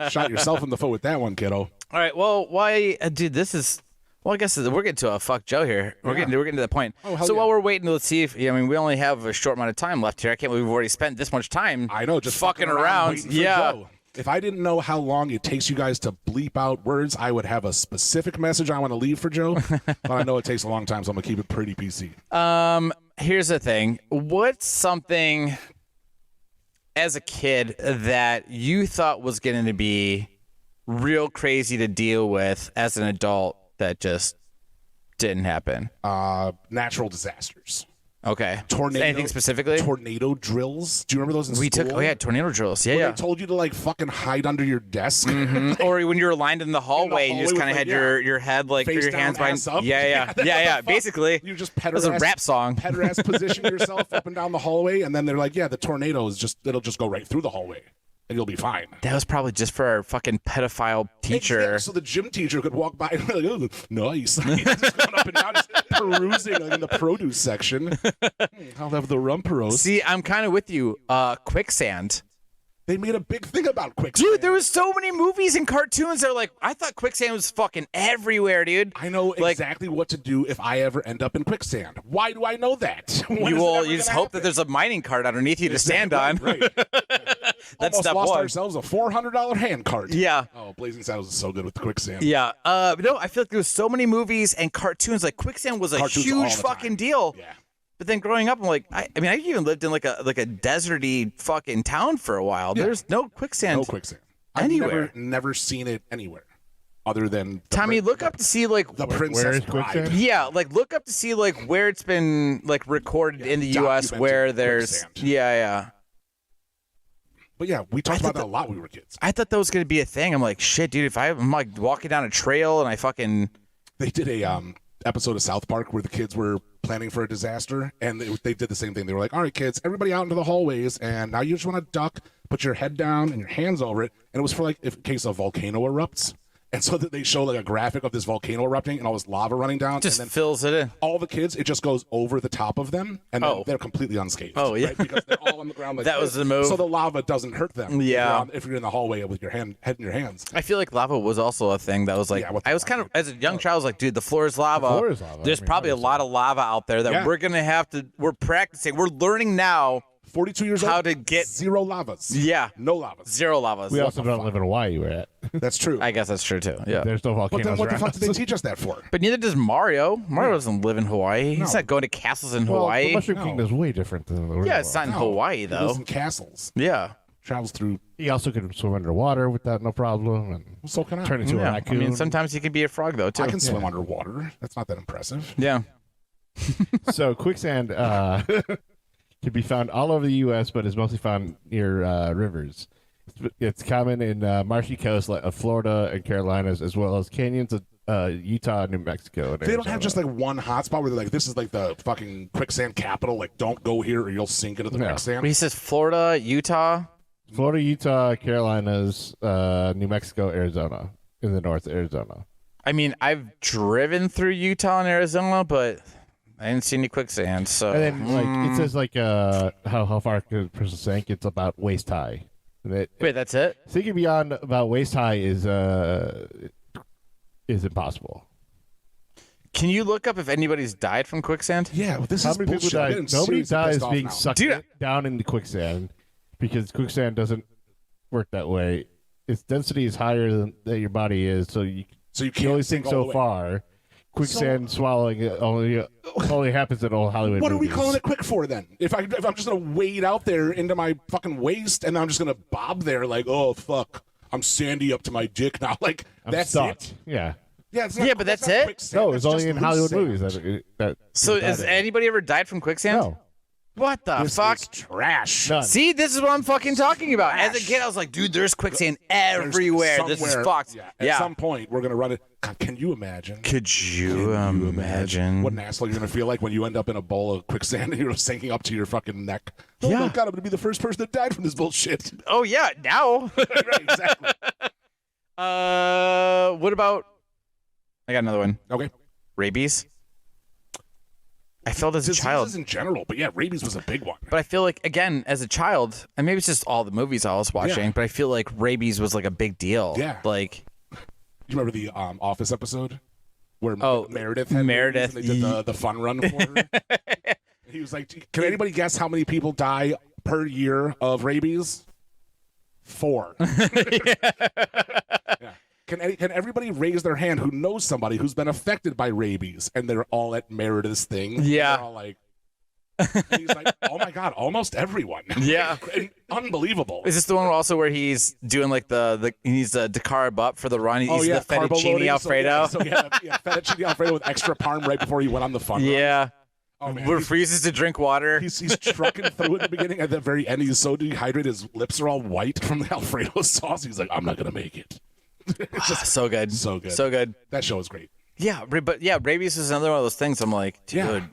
Speaker 2: So shot yourself in the foot with that one, kiddo.
Speaker 1: All right. Well, why, dude? This is. Well, I guess we're getting to a fuck Joe here. We're getting to that point.
Speaker 2: Oh, hell
Speaker 1: so
Speaker 2: yeah.
Speaker 1: while we're waiting, let's see if we only have a short amount of time left here. I can't believe we've already spent this much time.
Speaker 2: I know, just
Speaker 1: fucking around.
Speaker 2: waiting for
Speaker 1: Yeah.
Speaker 2: Joe. If I didn't know how long it takes you guys to bleep out words, I would have a specific message I want to leave for Joe. But I know it takes a long time, so I'm gonna keep it pretty PC.
Speaker 1: Here's the thing. What's something as a kid that you thought was going to be real crazy to deal with as an adult that just didn't happen?
Speaker 2: Natural disasters.
Speaker 1: Okay.
Speaker 2: Tornado.
Speaker 1: Anything specifically?
Speaker 2: Tornado drills. Do you remember those in
Speaker 1: We
Speaker 2: school?
Speaker 1: took. Oh yeah, tornado drills. Yeah,
Speaker 2: When
Speaker 1: yeah.
Speaker 2: they told you to like fucking hide under your desk.
Speaker 1: Or when you were lined in the hallway and you just
Speaker 2: hallway
Speaker 1: kind of
Speaker 2: with,
Speaker 1: had
Speaker 2: like,
Speaker 1: your head like
Speaker 2: face
Speaker 1: your
Speaker 2: down,
Speaker 1: hands behind.
Speaker 2: ass up.
Speaker 1: Yeah.
Speaker 2: What the fuck?
Speaker 1: Basically,
Speaker 2: You just
Speaker 1: it was a rap song.
Speaker 2: Petter ass position yourself up and down the hallway, and then they're like, "Yeah, the tornado it'll just go right through the hallway, and you'll be fine."
Speaker 1: That was probably just for our fucking pedophile teacher.
Speaker 2: Exactly. So the gym teacher could walk by and be like, "Oh, nice," just going up and down, just perusing like, in the produce section. I'll have the rumperos.
Speaker 1: See, I'm kind of with you. Quicksand.
Speaker 2: They made a big thing about quicksand.
Speaker 1: Dude, there was so many movies and cartoons that are like, I thought quicksand was fucking everywhere, dude.
Speaker 2: I know
Speaker 1: Like-
Speaker 2: exactly what to do if I ever end up in quicksand. Why do I know that? When is it
Speaker 1: You
Speaker 2: ever
Speaker 1: just
Speaker 2: gonna
Speaker 1: hope that
Speaker 2: happen?
Speaker 1: there's a mining cart underneath you to stand on.
Speaker 2: Right.
Speaker 1: That's
Speaker 2: Almost
Speaker 1: step
Speaker 2: lost
Speaker 1: one.
Speaker 2: ourselves a $400 hand cart.
Speaker 1: Yeah.
Speaker 2: Oh, Blazing Saddles is so good with the quicksand.
Speaker 1: Yeah. No, I feel like there was so many movies and cartoons. Like quicksand was a
Speaker 2: Cartoons all
Speaker 1: huge
Speaker 2: the
Speaker 1: fucking
Speaker 2: time.
Speaker 1: deal.
Speaker 2: Yeah.
Speaker 1: But then growing up, I'm like, I mean, I even lived in like a deserty fucking town for a while.
Speaker 2: Yeah.
Speaker 1: There's no quicksand.
Speaker 2: No quicksand. I've
Speaker 1: Anywhere.
Speaker 2: never seen it anywhere other than the
Speaker 1: Tommy, look up to see like
Speaker 2: the Princess
Speaker 3: where is
Speaker 2: Bride.
Speaker 3: quicksand?
Speaker 1: yeah, like look up to see like where it's been like recorded in the U.S.
Speaker 2: documented
Speaker 1: where there's
Speaker 2: quicksand.
Speaker 1: yeah.
Speaker 2: But yeah, we talked about that a lot when we were kids.
Speaker 1: I thought that was gonna be a thing. I'm like, shit, dude. If I'm like walking down a trail and I fucking
Speaker 2: They did a episode of South Park where the kids were planning for a disaster, and they did the same thing. They were like, all right, kids, everybody out into the hallways, and now you just want to duck, put your head down and your hands over it. And it was for like in case a volcano erupts. And so that they show like a graphic of this volcano erupting and all this lava running down.
Speaker 1: just
Speaker 2: and then
Speaker 1: fills it in.
Speaker 2: all the kids, it just goes over the top of them, and then they're completely unscathed.
Speaker 1: Oh, yeah.
Speaker 2: Right? Because they're all on the ground like
Speaker 1: That was
Speaker 2: this,
Speaker 1: the move.
Speaker 2: So the lava doesn't hurt them.
Speaker 1: Yeah.
Speaker 2: If you're in the hallway with your head in your hands.
Speaker 1: I feel like lava was also a thing that was like,
Speaker 2: Yeah, what the
Speaker 1: I was
Speaker 2: fuck?
Speaker 1: kind of, as a young child, I was like, dude, the floor is lava.
Speaker 3: The floor is lava.
Speaker 1: There's
Speaker 3: I mean,
Speaker 1: probably a lot of lava out there that
Speaker 2: Yeah.
Speaker 1: we're going to have to, we're practicing. We're learning now
Speaker 2: 42 years
Speaker 1: how
Speaker 2: old.
Speaker 1: to get,
Speaker 2: zero lavas.
Speaker 1: yeah,
Speaker 2: No lavas.
Speaker 1: zero lavas.
Speaker 3: We also don't live in Hawaii. We're at.
Speaker 2: That's true.
Speaker 1: I guess that's true too. Yeah.
Speaker 3: There's no
Speaker 2: But
Speaker 3: volcanoes
Speaker 2: then what the
Speaker 3: around
Speaker 2: fuck
Speaker 3: us.
Speaker 2: did they teach us that for?
Speaker 1: But neither does Mario. Mario doesn't live in Hawaii. He's
Speaker 2: No.
Speaker 1: not going to castles in
Speaker 3: Well,
Speaker 1: Hawaii.
Speaker 3: the Mushroom
Speaker 2: No.
Speaker 3: Kingdom is way different than the real
Speaker 1: Yeah, it's
Speaker 3: world.
Speaker 1: not in
Speaker 2: No.
Speaker 1: Hawaii
Speaker 2: He lives
Speaker 1: though.
Speaker 2: in castles.
Speaker 1: Yeah.
Speaker 2: Travels through.
Speaker 3: He also could swim underwater without no problem and
Speaker 2: So can I.
Speaker 3: turn into a
Speaker 1: Yeah. I
Speaker 3: raccoon.
Speaker 1: mean, sometimes you can be a frog though too.
Speaker 2: I can swim underwater. That's not that impressive.
Speaker 1: Yeah.
Speaker 3: So quicksand can be found all over the U.S., but is mostly found near rivers. It's common in marshy coasts of Florida and Carolinas, as well as canyons of Utah, New Mexico. And
Speaker 2: They don't have
Speaker 3: Arizona.
Speaker 2: just like one hot spot where they're like, this is like the fucking quicksand capital. Like, don't go here or you'll sink into the
Speaker 3: No.
Speaker 2: quicksand.
Speaker 1: But he says Florida, Utah.
Speaker 3: Florida, Utah, Carolinas, New Mexico, Arizona, in the north, Arizona.
Speaker 1: I mean, I've driven through Utah and Arizona, but I didn't see any quicksand. So
Speaker 3: And then like it says like how far could a person sink? It's about waist high. And
Speaker 1: wait, that's it?
Speaker 3: sinking beyond about waist high is impossible.
Speaker 1: Can you look up if anybody's died from quicksand?
Speaker 2: Yeah, well, this
Speaker 3: How
Speaker 2: is
Speaker 3: many
Speaker 2: bullshit.
Speaker 3: people
Speaker 2: I'm
Speaker 3: die?
Speaker 2: getting
Speaker 3: Nobody
Speaker 2: seriously
Speaker 3: dies
Speaker 2: pissed off
Speaker 3: being
Speaker 2: now.
Speaker 3: sucked
Speaker 1: Dude,
Speaker 3: down into quicksand because quicksand doesn't work that way. Its density is higher than that your body is, so you
Speaker 2: So you
Speaker 3: can only
Speaker 2: can't
Speaker 3: sink
Speaker 2: sink all
Speaker 3: so
Speaker 2: the way.
Speaker 3: far. Quicksand swallowing it only happens in old Hollywood
Speaker 2: What are we
Speaker 3: movies.
Speaker 2: calling it quick for then? If I'm just gonna wade out there into my fucking waist and I'm just gonna bob there like, oh fuck, I'm sandy up to my dick now. Like
Speaker 3: I'm
Speaker 2: that's
Speaker 3: stuck.
Speaker 2: it.
Speaker 3: Yeah.
Speaker 2: Yeah, it's not,
Speaker 1: Yeah, but that's
Speaker 2: not
Speaker 1: it?
Speaker 2: quicksand.
Speaker 3: No,
Speaker 2: That's
Speaker 3: it's only
Speaker 2: just
Speaker 3: in Hollywood
Speaker 2: loose
Speaker 3: movies
Speaker 2: sand.
Speaker 3: that
Speaker 1: So
Speaker 3: that
Speaker 1: has
Speaker 3: is.
Speaker 1: anybody ever died from quicksand?
Speaker 3: No.
Speaker 1: What the
Speaker 2: This
Speaker 1: fuck?
Speaker 2: is trash.
Speaker 3: None.
Speaker 1: See, this is what I'm fucking talking about. As a kid, I was like, dude, there's quicksand everywhere. This is
Speaker 2: Somewhere-
Speaker 1: fucked.
Speaker 2: Yeah,
Speaker 1: Yeah.
Speaker 2: at some point, we're gonna run it. God, can you imagine?
Speaker 1: Could you imagine?
Speaker 2: What an asshole you're gonna feel like when you end up in a bowl of quicksand and you're sinking up to your fucking neck. Oh
Speaker 1: Yeah.
Speaker 2: my god, I'm gonna be the first person that died from this bullshit.
Speaker 1: Oh yeah, now.
Speaker 2: Right, exactly.
Speaker 1: What about? I got another one.
Speaker 2: Okay.
Speaker 1: Rabies. I felt as a
Speaker 2: Diseases
Speaker 1: child,
Speaker 2: in general, but yeah, rabies was a big one.
Speaker 1: but I feel like again as a child, and maybe it's just all the movies I was watching,
Speaker 2: Yeah.
Speaker 1: but I feel like rabies was like a big deal.
Speaker 2: Yeah.
Speaker 1: Like
Speaker 2: Do you remember the Office episode where
Speaker 1: Oh,
Speaker 2: Meredith had
Speaker 1: Meredith,
Speaker 2: rabies and they did the fun run for her? He was like, "Can anybody guess how many people die per year of rabies?" 4. Yeah. Can everybody raise their hand who knows somebody who's been affected by rabies? And they're all at Meredith's thing.
Speaker 1: Yeah.
Speaker 2: They're all like, and he's like, oh my god, almost everyone.
Speaker 1: Yeah.
Speaker 2: Unbelievable.
Speaker 1: is this the one also where he's doing like the he's to carb up for the run? He's the
Speaker 2: carbo
Speaker 1: fettuccine
Speaker 2: loading.
Speaker 1: alfredo.
Speaker 2: So fettuccine alfredo with extra parm right before he went on the fun run.
Speaker 1: Yeah.
Speaker 2: Oh, man.
Speaker 1: Refuses to drink water.
Speaker 2: He's trucking through at the beginning. At the very end, he's so dehydrated, his lips are all white from the Alfredo sauce. He's like, I'm not going to make it. It's just
Speaker 1: So good.
Speaker 2: so good.
Speaker 1: So good.
Speaker 2: That show is great.
Speaker 1: Yeah, but yeah, rabies is another one of those things. I'm like, dude,
Speaker 2: Yeah.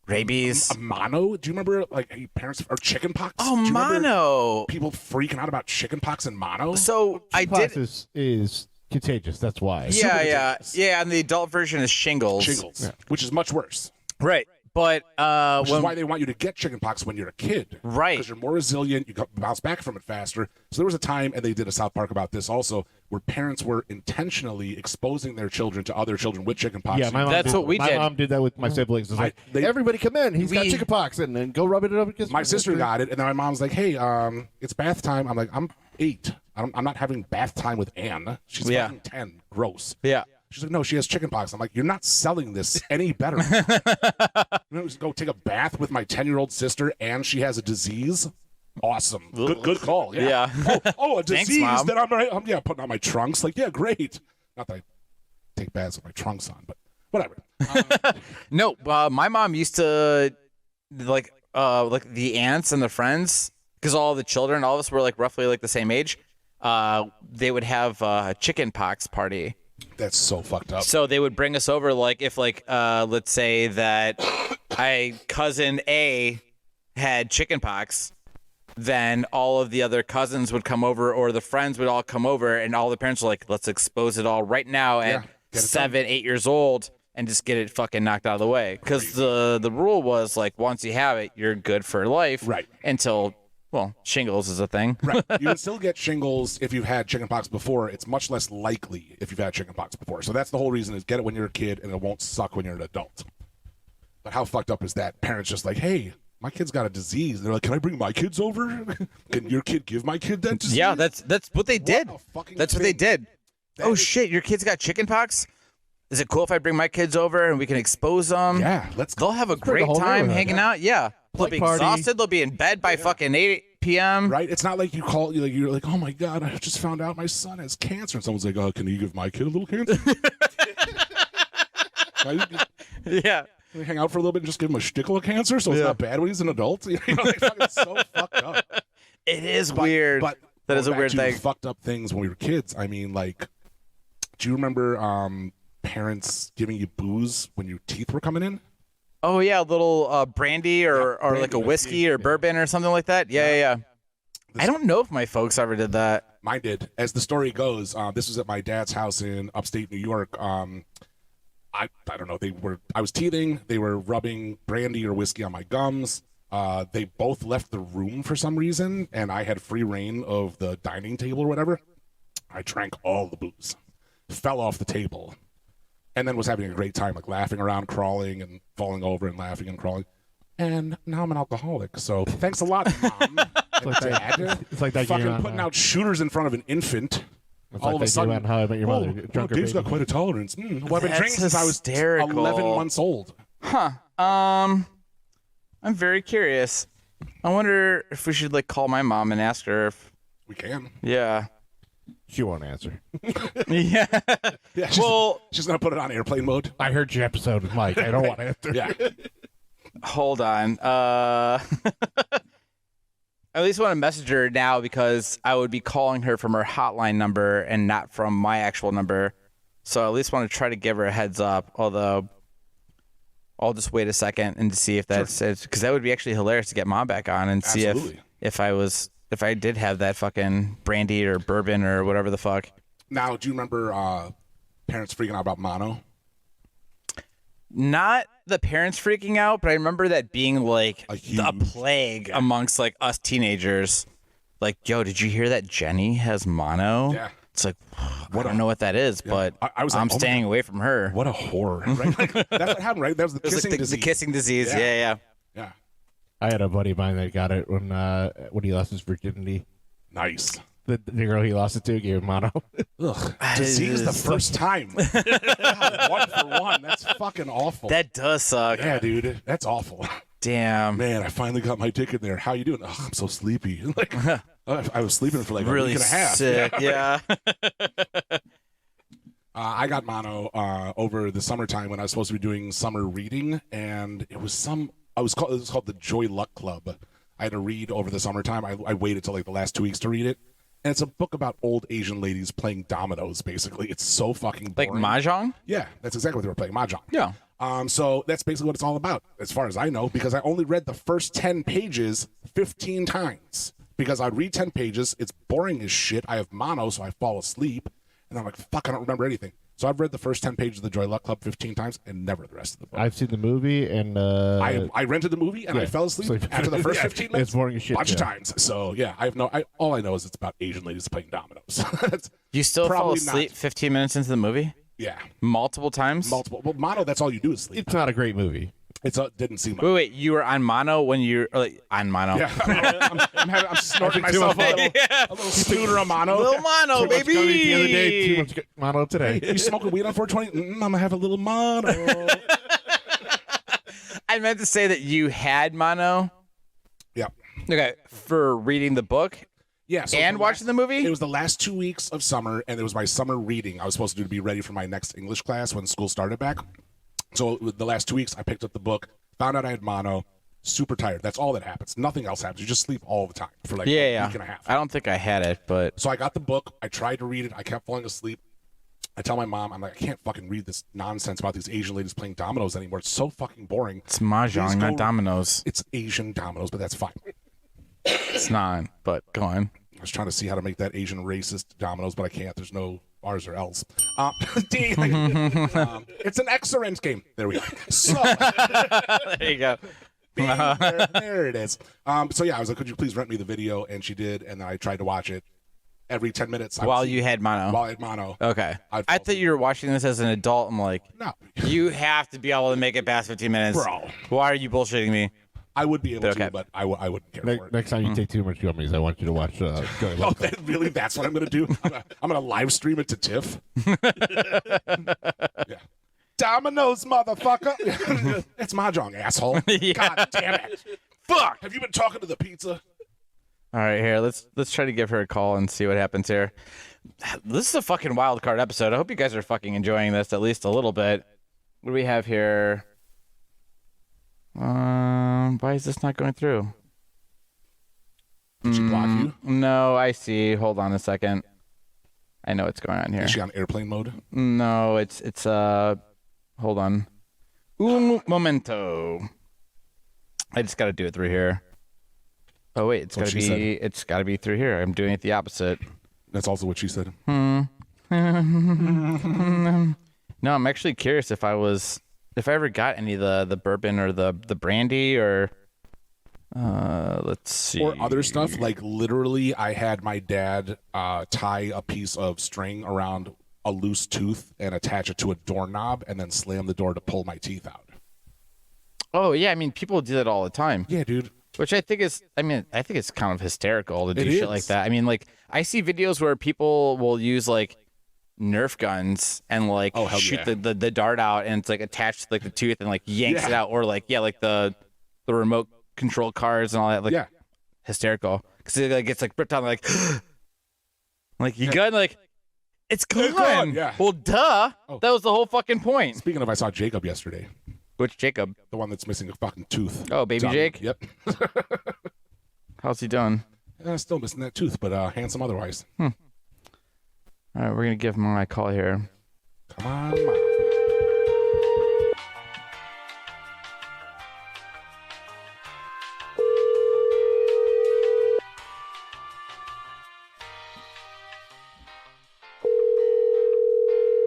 Speaker 1: rabies.
Speaker 2: Mono? Do you remember, like, hey, parents, or chickenpox?
Speaker 1: Oh,
Speaker 2: Do you remember
Speaker 1: mono.
Speaker 2: People freaking out about chickenpox and mono?
Speaker 1: So I
Speaker 3: Chickenpox
Speaker 1: did.
Speaker 3: is contagious. That's why.
Speaker 1: Yeah. And the adult version is shingles.
Speaker 2: Shingles, which is much worse.
Speaker 1: Right. But
Speaker 2: Which is why they want you to get chickenpox when you're a kid.
Speaker 1: Right.
Speaker 2: Because you're more resilient, you bounce back from it faster. So there was a time, and they did a South Park about this also, where parents were intentionally exposing their children to other children with chickenpox.
Speaker 3: Yeah, my mom
Speaker 1: That's
Speaker 3: did,
Speaker 1: what we
Speaker 3: my
Speaker 1: did.
Speaker 3: mom did that with my siblings. It's like,
Speaker 2: they-
Speaker 3: everybody come in. He's got
Speaker 1: We-
Speaker 3: chickenpox, and then go rub it up against
Speaker 2: My sister got it, and then my mom's like, "Hey, it's bath time." I'm like, "I'm 8. I'm not having bath time with Anne. She's
Speaker 1: Yeah.
Speaker 2: fucking 10. Gross."
Speaker 1: yeah.
Speaker 2: She's like, "No, she has chickenpox." I'm like, "You're not selling this any better." Just go take a bath with my 10-year-old sister, and she has a disease. Awesome, good call. Yeah. Oh, a
Speaker 1: Thanks,
Speaker 2: disease
Speaker 1: Mom.
Speaker 2: that I'm putting on my trunks. Like, yeah, great. Not that I take baths with my trunks on, but whatever.
Speaker 1: No, my mom used to like the aunts and the friends because all the children, all of us were like roughly like the same age. They would have a chicken pox party.
Speaker 2: That's so fucked up.
Speaker 1: So they would bring us over, like if like let's say that cousin A had chicken pox, then all of the other cousins would come over, or the friends would all come over, and all the parents were like, let's expose it all right now at 7, 8 years old and just get it fucking knocked out of the way. Because the rule was like, once you have it, you're good for life.
Speaker 2: Right.
Speaker 1: Until, well, shingles is a thing.
Speaker 2: Right. You can still get shingles if you've had chickenpox before. It's much less likely if you've had chickenpox before. So that's the whole reason, is get it when you're a kid and it won't suck when you're an adult. But how fucked up is that? Parents just like, hey, my kid's got a disease. They're like, can I bring my kids over? Can your kid give my kid that disease?
Speaker 1: Yeah, that's what they did. That's what they did.
Speaker 2: That
Speaker 1: Shit, your kid's got chickenpox? Is it cool if I bring my kids over and we can expose them?
Speaker 2: Yeah, let's go.
Speaker 1: They'll have a
Speaker 3: bring
Speaker 1: great
Speaker 3: the whole
Speaker 1: time
Speaker 3: neighborhood,
Speaker 1: hanging out. Yeah. They'll be
Speaker 3: party.
Speaker 1: exhausted. They'll be in bed by fucking 8 p.m.
Speaker 2: Right? It's not like you're like, oh my God, I just found out my son has cancer. And someone's like, oh, can you give my kid a little cancer? Right?
Speaker 1: Yeah.
Speaker 2: Can we hang out for a little bit and just give him a shtickle of cancer so it's not bad when he's an adult? You know, like, fucking so fucked up.
Speaker 1: It is weird.
Speaker 2: But
Speaker 1: that is a
Speaker 2: going
Speaker 1: weird
Speaker 2: back to
Speaker 1: thing.
Speaker 2: fucked up things when we were kids. I mean, like, do you remember parents giving you booze when your teeth were coming in?
Speaker 1: Oh, yeah, a little brandy or
Speaker 2: brandy,
Speaker 1: like a
Speaker 2: that's
Speaker 1: whiskey
Speaker 2: it,
Speaker 1: or bourbon or something like that. Yeah. I don't know if my folks ever did that.
Speaker 2: Mine did. As the story goes, this was at my dad's house in upstate New York. I don't know. I was teething. They were rubbing brandy or whiskey on my gums. They both left the room for some reason, and I had free reign of the dining table or whatever. I drank all the booze, fell off the table, and then was having a great time, like laughing around, crawling, and falling over and laughing and crawling. And now I'm an alcoholic. So thanks a lot, Mom and Dad.
Speaker 3: It's like that
Speaker 2: fucking
Speaker 3: game on,
Speaker 2: putting out shooters in front of an infant.
Speaker 3: It's
Speaker 2: All
Speaker 3: like
Speaker 2: of a
Speaker 3: that
Speaker 2: sudden,
Speaker 3: game on How I Met Your Mother. Drunker
Speaker 2: Dave's got
Speaker 3: baby.
Speaker 2: quite a tolerance. Well, I've been
Speaker 1: That's
Speaker 2: drinking since I was
Speaker 1: hysterical.
Speaker 2: 11 months old.
Speaker 1: I'm very curious. I wonder if we should like call my mom and ask her if.
Speaker 2: We can.
Speaker 1: Yeah.
Speaker 3: She won't answer.
Speaker 1: Yeah.
Speaker 2: Yeah. She's gonna put it on airplane mode.
Speaker 3: I heard your episode with Mike. I don't want to answer.
Speaker 2: Yeah.
Speaker 1: Hold on. I at least want to message her now because I would be calling her from her hotline number and not from my actual number. So I at least want to try to give her a heads up. Although I'll just wait a second and see if that's because that would be actually hilarious to get Mom back on and see
Speaker 2: Absolutely.
Speaker 1: if I did have that fucking brandy or bourbon or whatever the fuck.
Speaker 2: Now, do you remember parents freaking out about mono?
Speaker 1: Not the parents freaking out, but I remember that being like a
Speaker 2: huge-
Speaker 1: plague amongst like us teenagers. Like, yo, did you hear that Jenny has mono?
Speaker 2: Yeah.
Speaker 1: It's like, I don't know what that is, but
Speaker 2: I was like,
Speaker 1: I'm
Speaker 2: oh my
Speaker 1: staying
Speaker 2: God.
Speaker 1: away from her.
Speaker 2: What a horror! Right? Like, that's what happened, right? That was the
Speaker 1: It was
Speaker 2: kissing
Speaker 1: like
Speaker 2: disease.
Speaker 1: the kissing disease.
Speaker 2: Yeah.
Speaker 1: Yeah.
Speaker 2: Yeah.
Speaker 3: I had a buddy of mine that got it when he lost his virginity.
Speaker 2: Nice.
Speaker 3: The girl he lost it to gave him mono.
Speaker 2: Ugh. Disease the first time. God, 1 for 1. That's fucking awful.
Speaker 1: That does suck.
Speaker 2: Yeah, dude. That's awful.
Speaker 1: Damn.
Speaker 2: Man, I finally got my dick in there. How you doing? Oh, I'm so sleepy. Like, I was sleeping for like
Speaker 1: Really
Speaker 2: a week and a half.
Speaker 1: sick. Yeah.
Speaker 2: I got mono over the summertime when I was supposed to be doing summer reading, and it was called the Joy Luck Club. I had to read over the summertime. I waited till like the last 2 weeks to read it, and it's a book about old Asian ladies playing dominoes. Basically, it's so fucking
Speaker 1: Like
Speaker 2: boring.
Speaker 1: mahjong.
Speaker 2: Yeah, that's exactly what they were playing, mahjong.
Speaker 1: Yeah.
Speaker 2: So that's basically what it's all about, as far as I know, because I only read the first 10 pages 15 times. Because I'd read 10 pages, it's boring as shit. I have mono, so I fall asleep, and I'm like, fuck, I don't remember anything. So I've read the first 10 pages of the Joy Luck Club 15 times, and never the rest of the book.
Speaker 3: I've seen the movie and
Speaker 2: I rented the movie, and I
Speaker 3: yeah,
Speaker 2: fell asleep
Speaker 3: sleep.
Speaker 2: after the first
Speaker 3: Yeah,
Speaker 2: 15 minutes.
Speaker 3: it's boring as shit,
Speaker 2: bunch of
Speaker 3: yeah.
Speaker 2: times. So yeah, all I know is it's about Asian ladies playing dominoes. That's
Speaker 1: You still fall
Speaker 2: probably
Speaker 1: asleep
Speaker 2: not.
Speaker 1: 15 minutes into the movie?
Speaker 2: Yeah,
Speaker 1: Multiple times?
Speaker 2: multiple. Well, mono, that's all you do is sleep.
Speaker 3: it's not a great movie.
Speaker 2: It didn't seem like.
Speaker 1: Wait, you were on mono when you were like, on mono.
Speaker 2: Yeah, I'm snorting
Speaker 3: I think too
Speaker 2: myself
Speaker 3: much-
Speaker 2: a little snooter of mono.
Speaker 1: Little mono,
Speaker 3: Too much
Speaker 1: baby.
Speaker 3: gummy the other day, too much mono today.
Speaker 2: You smoking weed on 420? I'm gonna have a little mono.
Speaker 1: I meant to say that you had mono.
Speaker 2: Yeah,
Speaker 1: Okay, for reading the book
Speaker 2: yeah. So
Speaker 1: and watching the movie?
Speaker 2: It was the last 2 weeks of summer, and it was my summer reading. I was supposed to do to be ready for my next English class when school started back. So the last 2 weeks, I picked up the book, found out I had mono, super tired. That's all that happens. Nothing else happens. You just sleep all the time for like a
Speaker 1: Yeah.
Speaker 2: week and a half.
Speaker 1: I don't think I had it, but
Speaker 2: So I got the book. I tried to read it. I kept falling asleep. I tell my mom, I'm like, I can't fucking read this nonsense about these Asian ladies playing dominoes anymore. It's so fucking boring.
Speaker 1: it's mahjong,
Speaker 2: Please
Speaker 1: not
Speaker 2: go-
Speaker 1: dominoes.
Speaker 2: It's Asian dominoes, but that's fine.
Speaker 1: It's not, but go on.
Speaker 2: I was trying to see how to make that Asian racist dominoes, but I can't. There's no R's or L's. D, it's an excellent game. There we go. So
Speaker 1: There you go.
Speaker 2: bing, there it is. So yeah, I was like, could you please rent me the video? And she did, and then I tried to watch it every 10 minutes.
Speaker 1: While you had mono.
Speaker 2: While I had mono.
Speaker 1: Okay.
Speaker 2: I'd
Speaker 1: I
Speaker 2: fall
Speaker 1: thought you were watching this as an adult. I'm like,
Speaker 2: No.
Speaker 1: you have to be able to make it past 15 minutes.
Speaker 2: Bro.
Speaker 1: Why are you bullshitting me?
Speaker 2: I would be able
Speaker 1: Okay.
Speaker 2: to, but I wouldn't care for it.
Speaker 3: Next time you take too much gummies, I want you to watch Joey
Speaker 2: Oh,
Speaker 3: Loco.
Speaker 2: really? That's what I'm going to do? I'm going to live stream it to Tiff. Yeah. Dominoes, motherfucker. It's mahjong, asshole.
Speaker 1: Yeah.
Speaker 2: God damn it. Fuck. Have you been talking to the pizza?
Speaker 1: All right, here. Let's try to give her a call and see what happens here. This is a fucking wild card episode. I hope you guys are fucking enjoying this at least a little bit. What do we have here? Why is this not going through?
Speaker 2: Did she block you?
Speaker 1: No, I see. Hold on a second. I know what's going on here.
Speaker 2: Is she on airplane mode?
Speaker 1: No, it's hold on. Un momento. I just got to do it through here. Oh wait, it's got to
Speaker 2: What she
Speaker 1: be
Speaker 2: said.
Speaker 1: it's got to be through here. I'm doing it the opposite.
Speaker 2: That's also what she said.
Speaker 1: No, I'm actually curious if I ever got any of the bourbon or the brandy or let's see.
Speaker 2: Or other stuff. Like literally, I had my dad tie a piece of string around a loose tooth and attach it to a doorknob and then slam the door to pull my teeth out.
Speaker 1: Oh yeah, I mean people do that all the time.
Speaker 2: Yeah, dude.
Speaker 1: Which I think is it's kind of hysterical to do
Speaker 2: It
Speaker 1: shit
Speaker 2: is.
Speaker 1: like that. I mean, like I see videos where people will use like Nerf guns and like
Speaker 2: Oh, hell
Speaker 1: shoot
Speaker 2: yeah.
Speaker 1: the dart out and it's like attached to like the tooth and like yanks it
Speaker 2: Yeah.
Speaker 1: out, or like like the remote control cars and all that. Like
Speaker 2: Yeah.
Speaker 1: hysterical because it like gets like ripped out like like you got like it's gone.
Speaker 2: gone, yeah.
Speaker 1: Well, duh.
Speaker 2: Oh.
Speaker 1: That was the whole fucking point.
Speaker 2: Speaking of, I saw Jacob yesterday.
Speaker 1: Which Jacob?
Speaker 2: The one that's missing a fucking tooth.
Speaker 1: Oh, baby
Speaker 2: Johnny.
Speaker 1: Jake?
Speaker 2: Yep.
Speaker 1: How's he doing?
Speaker 2: Still missing that tooth, but handsome otherwise.
Speaker 1: All right, we're gonna give him a call here.
Speaker 2: Come on, Mom.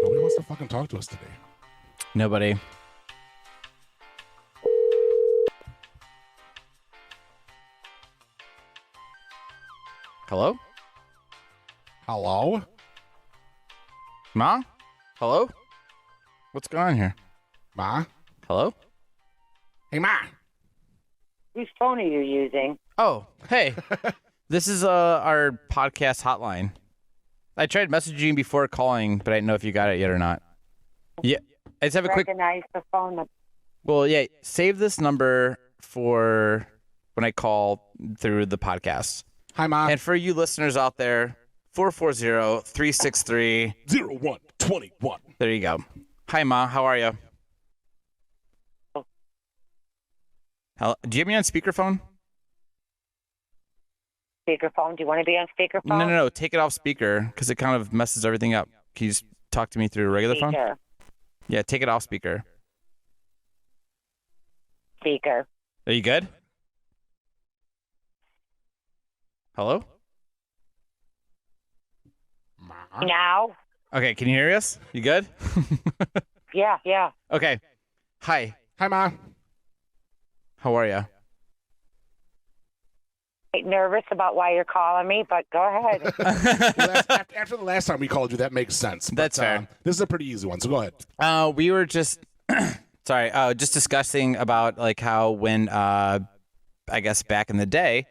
Speaker 2: Nobody wants to fucking talk to us today.
Speaker 1: Nobody. Hello?
Speaker 2: Hello?
Speaker 1: Ma? Hello? What's going on here?
Speaker 2: Ma?
Speaker 1: Hello?
Speaker 2: Hey, Ma.
Speaker 5: Whose phone are you using?
Speaker 1: Oh, hey. This is our podcast hotline. I tried messaging you before calling, but I didn't know if you got it yet or not. Yeah. I just have a quick
Speaker 5: Recognize the phone.
Speaker 1: Well, yeah, save this number for when I call through the podcast.
Speaker 2: Hi, Ma.
Speaker 1: And for you listeners out there, 440-363.
Speaker 2: 0121.
Speaker 1: There you go. Hi, Ma. How are you? Hello? Do you have me on speakerphone?
Speaker 5: Speakerphone. Do you want to be on speakerphone?
Speaker 1: No. Take it off speaker because it kind of messes everything up. Can you just talk to me through a regular phone?
Speaker 5: Speaker.
Speaker 1: Yeah, take it off speaker.
Speaker 5: Speaker.
Speaker 1: Are you good? Hello?
Speaker 2: Ma.
Speaker 5: Now?
Speaker 1: Okay, can you hear us? You good?
Speaker 5: Yeah.
Speaker 1: Okay. Hi.
Speaker 2: Hi, Ma.
Speaker 1: How are you?
Speaker 5: Nervous about why you're calling me, but go ahead.
Speaker 2: Well, after the last time we called you, that makes sense. But,
Speaker 1: That's fair.
Speaker 2: This is a pretty easy one, so go ahead.
Speaker 1: We were just just discussing about like how when I guess back in the day,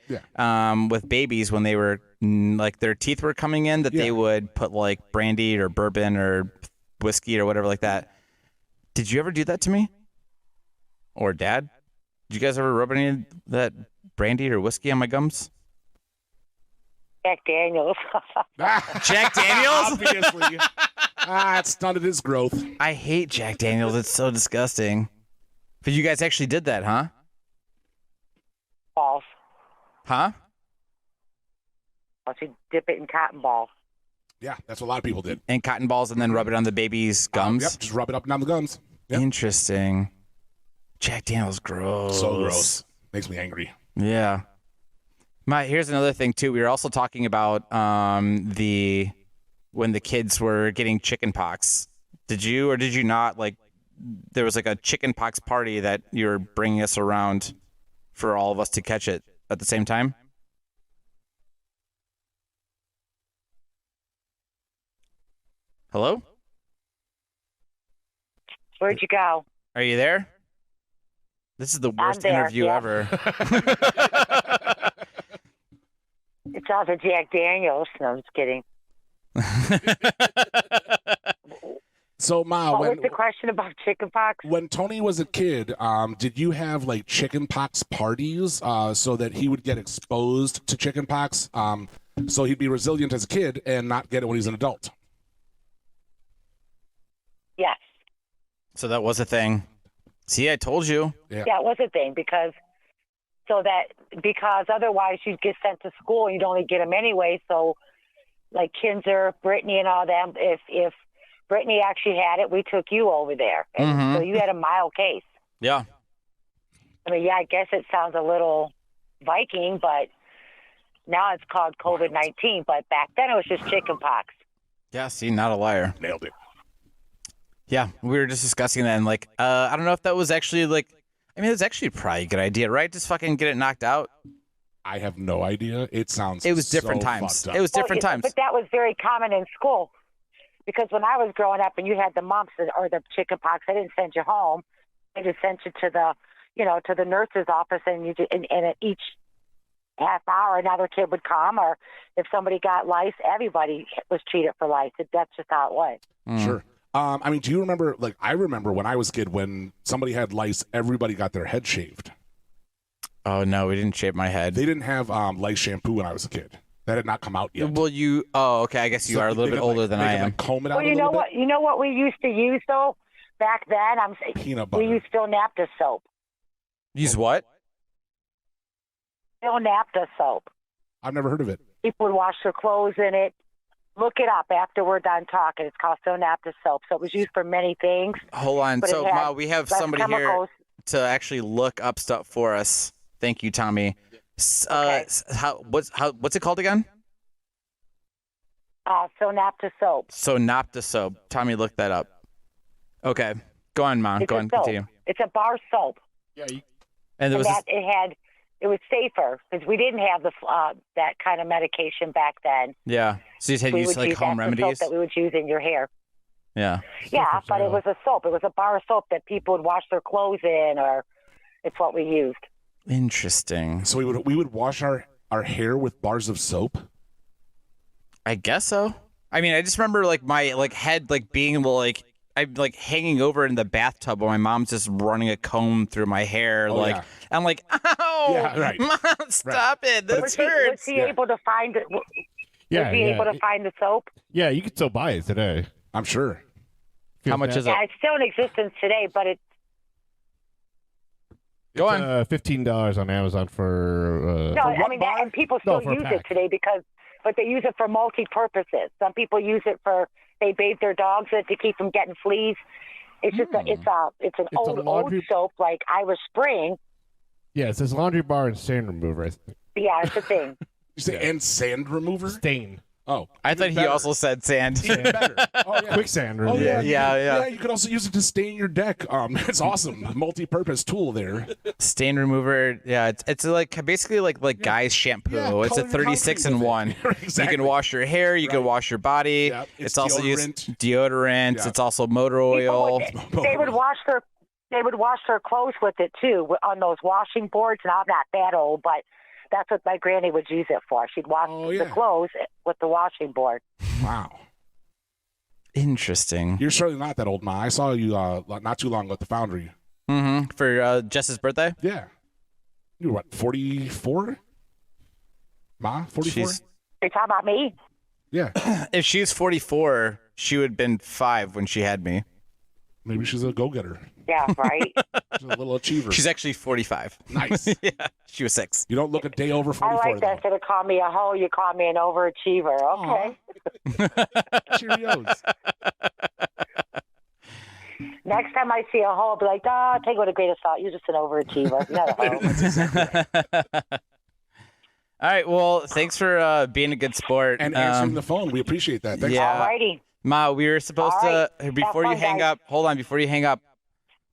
Speaker 1: with babies when they were like their teeth were coming in, that they would put like brandy or bourbon or whiskey or whatever like that. Did you ever do that to me? Or Dad? Did you guys ever rub any of that brandy or whiskey on my gums?
Speaker 5: Jack Daniels.
Speaker 1: Jack Daniels?
Speaker 2: Obviously. It stunted his growth.
Speaker 1: I hate Jack Daniels. It's so disgusting. But you guys actually did that, huh? Huh?
Speaker 5: Or she'd dip it in cotton balls.
Speaker 2: Yeah, that's what a lot of people did.
Speaker 1: And cotton balls, and then rub it on the baby's gums.
Speaker 2: Yep, just rub it up and down the gums. Yep.
Speaker 1: Interesting. Jack Daniels, gross.
Speaker 2: So gross. Makes me angry.
Speaker 1: Yeah. Here's another thing too. We were also talking about when the kids were getting chicken pox. Did you or did you not, like, there was like a chicken pox party that you were bringing us around for all of us to catch it at the same time? Hello?
Speaker 5: Where'd you go?
Speaker 1: Are you there? This is the worst
Speaker 5: there,
Speaker 1: interview
Speaker 5: yeah.
Speaker 1: ever.
Speaker 5: It's all the Jack Daniels. No, I'm just kidding.
Speaker 2: So, Ma,
Speaker 5: What was the question about chicken pox?
Speaker 2: when Tony was a kid, did you have like chicken pox parties so that he would get exposed to chicken pox, so he'd be resilient as a kid and not get it when he's an adult?
Speaker 5: Yes.
Speaker 1: So that was a thing. See, I told you.
Speaker 2: Yeah.
Speaker 5: Yeah, it was a thing because otherwise you'd get sent to school and you'd only get them anyway. So, like Kinzer, Brittany, and all them, if Brittany actually had it, we took you over there, and so you had a mild case.
Speaker 1: Yeah.
Speaker 5: I mean, yeah, I guess it sounds a little Viking, but now it's called COVID-19. But back then it was just chicken pox.
Speaker 1: Yeah, see, not a liar.
Speaker 2: Nailed it.
Speaker 1: Yeah, we were just discussing that, and like, I don't know if that was actually like, I mean, it's actually probably a good idea, right? Just fucking get it knocked out.
Speaker 2: I have no idea. It sounds.
Speaker 1: It was different
Speaker 2: so
Speaker 1: times.
Speaker 2: fucked up.
Speaker 1: It was different times.
Speaker 5: But that was very common in school. Because when I was growing up and you had the mumps or the chicken pox, they didn't send you home. They just sent you to the nurse's office, and and at each half hour another kid would come, or if somebody got lice, everybody was treated for lice. That's just how it was.
Speaker 2: Sure. I mean, do you remember? Like, I remember when I was a kid, when somebody had lice, everybody got their head shaved.
Speaker 1: Oh no, we didn't shave my head.
Speaker 2: They didn't have lice shampoo when I was a kid. That had not come out yet.
Speaker 1: Well, okay, I guess you
Speaker 2: So
Speaker 1: are a little
Speaker 2: they
Speaker 1: bit
Speaker 2: could,
Speaker 1: older
Speaker 2: like,
Speaker 1: than
Speaker 2: they
Speaker 1: I
Speaker 2: could,
Speaker 1: am.
Speaker 2: Like, comb it out
Speaker 5: Well,
Speaker 2: a
Speaker 5: you know
Speaker 2: little
Speaker 5: what? You know what we used to use though back then.
Speaker 2: Peanut butter.
Speaker 5: We used Phil Napta soap.
Speaker 1: Use what?
Speaker 5: Phil Napta soap.
Speaker 2: I've never heard of it.
Speaker 5: People would wash their clothes in it. Look it up after we're done talking. It's called Phil Napta soap. So it was used for many things.
Speaker 1: Hold on.
Speaker 5: But
Speaker 1: So,
Speaker 5: it had
Speaker 1: Ma, we have
Speaker 5: less
Speaker 1: somebody here
Speaker 5: chemicals.
Speaker 1: to actually look up stuff for us. Thank you, Tommy.
Speaker 5: Okay.
Speaker 1: What's it called again?
Speaker 5: Phil Napta soap.
Speaker 1: So Napta soap. Tommy, look that up. Okay, go on, Ma.
Speaker 5: It's
Speaker 1: Go
Speaker 5: a
Speaker 1: on,
Speaker 5: soap.
Speaker 1: continue.
Speaker 5: It's a bar soap.
Speaker 3: Yeah,
Speaker 1: And there was
Speaker 5: It was safer because we didn't have that kind of medication back then.
Speaker 1: yeah. So you had
Speaker 5: We
Speaker 1: used
Speaker 5: would
Speaker 1: like
Speaker 5: use
Speaker 1: home
Speaker 5: that's the
Speaker 1: remedies.
Speaker 5: soap that we would use in your hair.
Speaker 1: Yeah.
Speaker 5: Yeah,
Speaker 3: for
Speaker 5: but it
Speaker 3: sale.
Speaker 5: was a soap. It was a bar soap that people would wash their clothes in, or it's what we used.
Speaker 1: Interesting.
Speaker 2: So we would wash our hair with bars of soap.
Speaker 1: I guess so. I mean, I just remember like my head being I'm hanging over in the bathtub while my mom's just running a comb through my hair.
Speaker 2: Oh, yeah.
Speaker 1: I'm like, ow,
Speaker 2: Yeah, right.
Speaker 1: Mom, stop it. This
Speaker 5: Was
Speaker 1: hurts.
Speaker 5: he able to find it?
Speaker 3: yeah,
Speaker 5: Was he able to find the soap?
Speaker 3: yeah. You can still buy it today.
Speaker 2: I'm sure.
Speaker 1: How much is it?
Speaker 5: Yeah, it's still in existence today, but it's
Speaker 1: Go on.
Speaker 3: $15 on Amazon for.
Speaker 5: no.
Speaker 3: for
Speaker 5: I mean, and people
Speaker 3: No,
Speaker 5: still
Speaker 3: for a
Speaker 5: use
Speaker 3: pack.
Speaker 5: it today but they use it for multi-purposes. Some people use it they bathe their dogs with it to keep from getting fleas. It's just it's an
Speaker 3: a
Speaker 5: old
Speaker 3: laundry-
Speaker 5: soap like Irish Spring.
Speaker 3: Yeah, it says laundry bar and stain remover. I think.
Speaker 5: Yeah, it's a thing.
Speaker 2: You say and sand remover?
Speaker 3: Stain.
Speaker 2: Oh,
Speaker 1: I thought he
Speaker 2: better.
Speaker 1: also said sand.
Speaker 2: Even better. Oh yeah.
Speaker 3: Quicksand
Speaker 2: Oh
Speaker 3: remover.
Speaker 2: yeah.
Speaker 1: Yeah.
Speaker 2: You could also use it to stain your deck. It's awesome. Multi-purpose tool there.
Speaker 1: Stain remover. Yeah, it's like basically like guys shampoo.
Speaker 2: Yeah,
Speaker 1: It's a
Speaker 2: color your
Speaker 1: 36
Speaker 2: concrete
Speaker 1: in
Speaker 2: with
Speaker 1: one.
Speaker 2: it.
Speaker 1: You
Speaker 2: Exactly.
Speaker 1: can wash your hair. You can
Speaker 2: Right.
Speaker 1: wash your body.
Speaker 2: Yep.
Speaker 1: It's also used
Speaker 2: deodorant.
Speaker 1: deodorant.
Speaker 2: Yeah.
Speaker 1: It's also motor oil.
Speaker 5: They would wash their clothes with it too on those washing boards. Now I'm not that old, but that's what my granny would use it for. She'd wash
Speaker 2: Oh,
Speaker 5: the
Speaker 2: yeah.
Speaker 5: clothes with the washing board.
Speaker 2: Wow.
Speaker 1: Interesting.
Speaker 2: You're surely not that old, Ma. I saw you not too long ago at the Foundry.
Speaker 1: Mm-hmm. For Jess's birthday.
Speaker 2: Yeah. You were what, 44? Ma, 44?
Speaker 1: She's
Speaker 5: You're talking about me?
Speaker 2: Yeah.
Speaker 1: if she's 44, she would have been 5 when she had me.
Speaker 2: Maybe she's a go-getter.
Speaker 5: Yeah, right.
Speaker 2: She's a little achiever.
Speaker 1: She's actually 45.
Speaker 2: Nice.
Speaker 1: Yeah, she was 6.
Speaker 2: You don't look a day over
Speaker 5: I
Speaker 2: 44.
Speaker 5: like that. Instead of call me a hoe, you call me an overachiever. Okay.
Speaker 2: Cheerios.
Speaker 5: Next time I see a hoe, I'll be like, take it with a grain of salt. You're just an overachiever. You're not a hoe.
Speaker 1: All right. Well, thanks for being a good sport.
Speaker 2: And answering the phone. We appreciate that. Thanks.
Speaker 1: Yeah.
Speaker 5: Alrighty.
Speaker 1: Ma, we were supposed
Speaker 5: All right.
Speaker 1: to, before
Speaker 5: Have
Speaker 1: you
Speaker 5: fun,
Speaker 1: hang
Speaker 5: guys.
Speaker 1: up, hold on, before you hang up,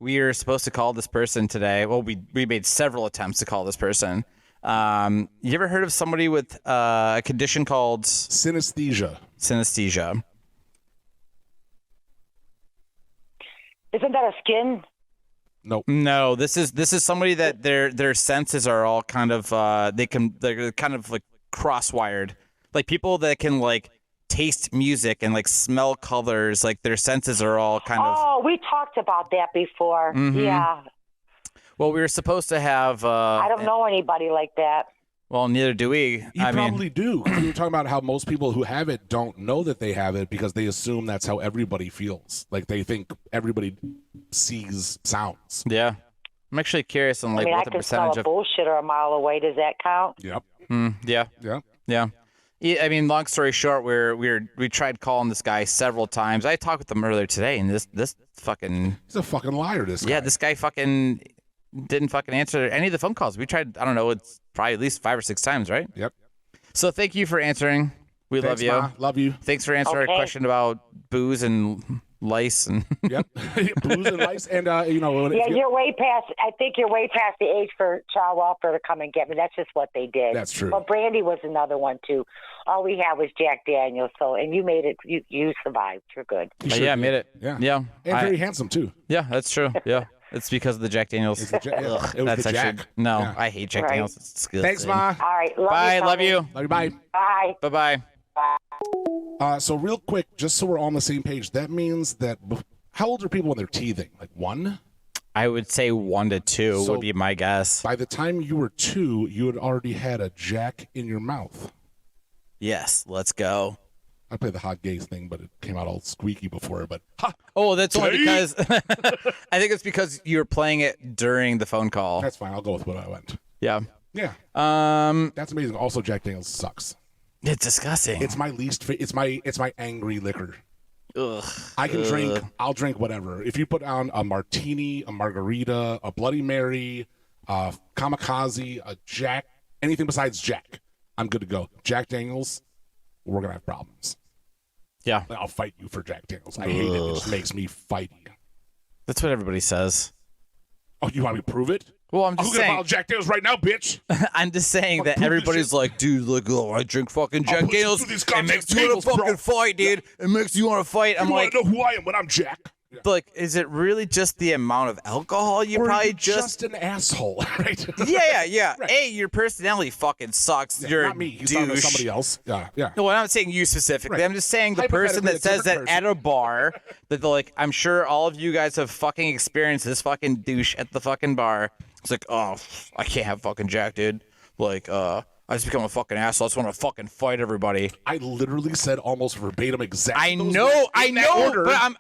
Speaker 1: we were supposed to call this person today. Well, we made several attempts to call this person. You ever heard of somebody with a condition called
Speaker 2: Synesthesia.
Speaker 1: synesthesia?
Speaker 5: Isn't that a skin?
Speaker 2: Nope.
Speaker 1: No, this is somebody that their senses are all kind of they're kind of like cross-wired. Like people that can like taste music and like smell colors, like their senses are all kind of.
Speaker 5: Oh, we talked about that before.
Speaker 1: Mhm.
Speaker 5: Yeah.
Speaker 1: Well, we were supposed to have.
Speaker 5: I don't know anybody like that.
Speaker 1: Well, neither do we.
Speaker 2: You
Speaker 1: I
Speaker 2: probably
Speaker 1: mean,
Speaker 2: do. You were talking about how most people who have it don't know that they have it because they assume that's how everybody feels. Like they think everybody sees sounds.
Speaker 1: yeah. I'm actually curious on like
Speaker 5: I mean, I
Speaker 1: what the
Speaker 5: can smell
Speaker 1: percentage
Speaker 5: a
Speaker 1: of.
Speaker 5: bullshitter a mile away. Does that count?
Speaker 2: Yep.
Speaker 1: Yeah.
Speaker 2: Yeah.
Speaker 1: Yeah. I mean, long story short, we tried calling this guy several times. I talked with him earlier today, and this fucking
Speaker 2: He's a fucking liar, this guy.
Speaker 1: this guy fucking didn't fucking answer any of the phone calls. We tried, I don't know, it's probably at least 5 or 6 times, right?
Speaker 2: Yep.
Speaker 1: So thank you for answering. We
Speaker 2: Thanks,
Speaker 1: love you.
Speaker 2: Ma. Love you.
Speaker 1: Thanks for answering
Speaker 5: Okay.
Speaker 1: our question about booze and lice and
Speaker 2: Yep. Booze and lice. And, you know, if
Speaker 5: Yeah,
Speaker 2: you-
Speaker 5: you're way past. I think you're way past the age for child welfare to come and get me. That's just what they did.
Speaker 2: That's true.
Speaker 5: Well, Brandy was another one too. All we had was Jack Daniels. So, and you made it. You survived. You're good.
Speaker 2: you sure
Speaker 1: yeah,
Speaker 2: did.
Speaker 1: made it.
Speaker 2: Yeah.
Speaker 1: Yeah.
Speaker 2: And very handsome, too.
Speaker 1: Yeah, that's true. Yeah. It's because of the Jack Daniels.
Speaker 2: It's the Ja- yeah,
Speaker 1: Ugh,
Speaker 2: it was
Speaker 1: that's
Speaker 2: the
Speaker 1: actually
Speaker 2: Jack.
Speaker 1: no.
Speaker 2: Yeah.
Speaker 1: I hate Jack
Speaker 5: Right.
Speaker 1: Daniels. It's disgusting.
Speaker 2: Thanks, Ma.
Speaker 5: All right. Love
Speaker 1: Bye.
Speaker 5: you,
Speaker 1: Love
Speaker 5: Tony.
Speaker 1: you.
Speaker 2: Love you. Bye.
Speaker 5: Bye.
Speaker 1: Bye bye.
Speaker 2: So real quick, just so we're all on the same page, that means that how old are people when they're teething? Like 1?
Speaker 1: I would say 1 to 2
Speaker 2: So-
Speaker 1: would be my guess.
Speaker 2: By the time you were 2, you had already had a Jack in your mouth.
Speaker 1: Yes. Let's go.
Speaker 2: I played the hot gaze thing, but it came out all squeaky before. But ha,
Speaker 1: Oh, that's only
Speaker 2: See?
Speaker 1: because I think it's because you were playing it during the phone call.
Speaker 2: that's fine. I'll go with what I went.
Speaker 1: Yeah.
Speaker 2: Yeah,
Speaker 1: That's
Speaker 2: amazing. Also, Jack Daniels sucks.
Speaker 1: it's disgusting.
Speaker 2: It's my least. It's my angry liquor.
Speaker 1: Ugh.
Speaker 2: I can drink. I'll drink whatever. If you put down a martini, a margarita, a Bloody Mary, a kamikaze, a Jack, anything besides Jack, I'm good to go. Jack Daniels, we're gonna have problems.
Speaker 1: Yeah.
Speaker 2: I'll fight you for Jack Daniels. I hate it. It just makes me fight you.
Speaker 1: That's what everybody says.
Speaker 2: Oh, you want me to prove it?
Speaker 1: Well, I'm
Speaker 2: I'm
Speaker 1: just
Speaker 2: gonna
Speaker 1: saying.
Speaker 2: follow Jack Daniels right now, bitch.
Speaker 1: I'm just saying that
Speaker 2: prove this
Speaker 1: everybody's
Speaker 2: shit.
Speaker 1: like, dude, look, oh, I drink fucking Jack
Speaker 2: put you
Speaker 1: Daniels.
Speaker 2: through these
Speaker 1: It
Speaker 2: goddamn
Speaker 1: makes you want
Speaker 2: tables,
Speaker 1: to fucking
Speaker 2: bro.
Speaker 1: fight, dude. It makes you want to fight. I'm
Speaker 2: You
Speaker 1: like,
Speaker 2: want to know who I am when I'm Jack? Yeah.
Speaker 1: like, is it really just the amount of alcohol you
Speaker 2: Or
Speaker 1: probably
Speaker 2: you're just an asshole, right?
Speaker 1: Yeah.
Speaker 2: Right.
Speaker 1: A, your personality fucking sucks.
Speaker 2: Yeah,
Speaker 1: You're
Speaker 2: not me. He's talking to
Speaker 1: douche.
Speaker 2: somebody else. Yeah.
Speaker 1: No, I'm not saying you specifically.
Speaker 2: Right.
Speaker 1: I'm just saying the person
Speaker 2: Hypothetically,
Speaker 1: that
Speaker 2: a
Speaker 1: says that
Speaker 2: different
Speaker 1: at a bar that they're like, I'm sure all of you guys have fucking experienced this fucking douche at the fucking bar. It's like, oh, I can't have fucking Jack, dude. Like, I just become a fucking asshole. I just want to fucking fight everybody.
Speaker 2: I literally said almost verbatim exactly.
Speaker 1: I
Speaker 2: those
Speaker 1: know,
Speaker 2: words
Speaker 1: I
Speaker 2: in that
Speaker 1: know,
Speaker 2: order.
Speaker 1: but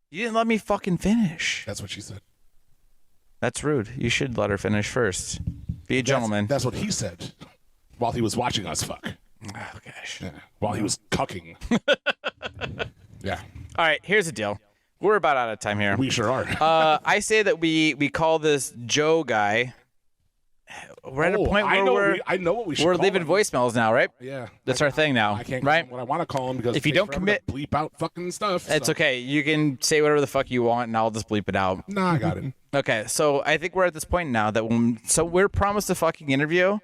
Speaker 1: you didn't let me fucking finish.
Speaker 2: That's what she said.
Speaker 1: That's rude. You should let her finish first. Be a gentleman.
Speaker 2: That's what he said while he was watching us fuck.
Speaker 1: Oh, gosh.
Speaker 2: Yeah. While he was cucking. Yeah.
Speaker 1: All right, here's the deal. We're about out of time here.
Speaker 2: We sure are.
Speaker 1: I say that we call this Joe guy. We're at a point where
Speaker 2: I know what we should
Speaker 1: we're
Speaker 2: call
Speaker 1: leaving
Speaker 2: him.
Speaker 1: voicemails now, right?
Speaker 2: Yeah.
Speaker 1: That's our thing now,
Speaker 2: I can't
Speaker 1: right?
Speaker 2: call him what I want to call him because
Speaker 1: If you
Speaker 2: it takes
Speaker 1: don't
Speaker 2: forever
Speaker 1: commit-
Speaker 2: to bleep out fucking stuff.
Speaker 1: It's
Speaker 2: so.
Speaker 1: okay. You can say whatever the fuck you want, and I'll just bleep it out.
Speaker 2: Nah, I got it.
Speaker 1: Okay, so I think we're at this point now that we're promised a fucking interview,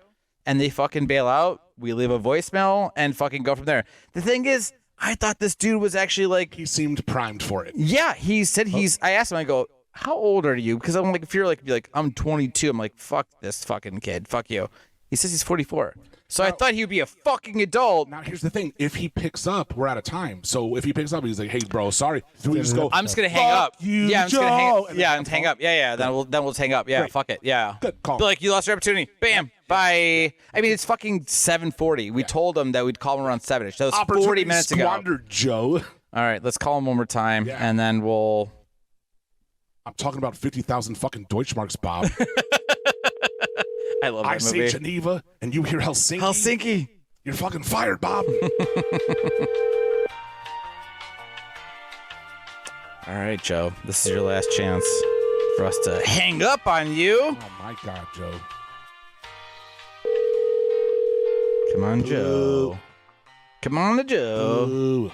Speaker 1: and they fucking bail out. We leave a voicemail and fucking go from there. The thing is, I thought this dude was actually like,
Speaker 2: He seemed primed for it.
Speaker 1: yeah. He said he's. I asked him. I go, how old are you? Because I'm like, if you're like, be like, I'm 22. I'm like, fuck this fucking kid. Fuck you. He says he's 44. So I thought he'd be a fucking adult.
Speaker 2: Now here's the thing: if he picks up, we're out of time. So if he picks up, he's like, "Hey, bro, sorry." Do we just go?
Speaker 1: I'm just gonna hang
Speaker 2: "Fuck
Speaker 1: up.
Speaker 2: You,
Speaker 1: Yeah, I'm just gonna hang
Speaker 2: Joe,"
Speaker 1: up.
Speaker 2: and
Speaker 1: Yeah,
Speaker 2: then
Speaker 1: and hang up. Yeah. Then we'll just hang up. Yeah,
Speaker 2: Great.
Speaker 1: fuck it. Yeah.
Speaker 2: Good call.
Speaker 1: Be like, you lost your opportunity. Bam. Bye. I mean, it's fucking 7:40. We told him that we'd call him around 7ish. That was 40
Speaker 2: Opportunity
Speaker 1: minutes ago.
Speaker 2: squandered, Joe.
Speaker 1: All right, let's call him one more time,
Speaker 2: Yeah.
Speaker 1: and then we'll
Speaker 2: I'm talking about 50,000 fucking Deutschmarks, Bob.
Speaker 1: I love that
Speaker 2: I
Speaker 1: movie.
Speaker 2: say Geneva, and you hear Helsinki.
Speaker 1: Helsinki.
Speaker 2: You're fucking fired, Bob.
Speaker 1: All right, Joe. This is your last chance for us to hang up on you.
Speaker 2: Oh my God, Joe.
Speaker 1: Come on, Joe. Come on, Joe.
Speaker 2: Ooh.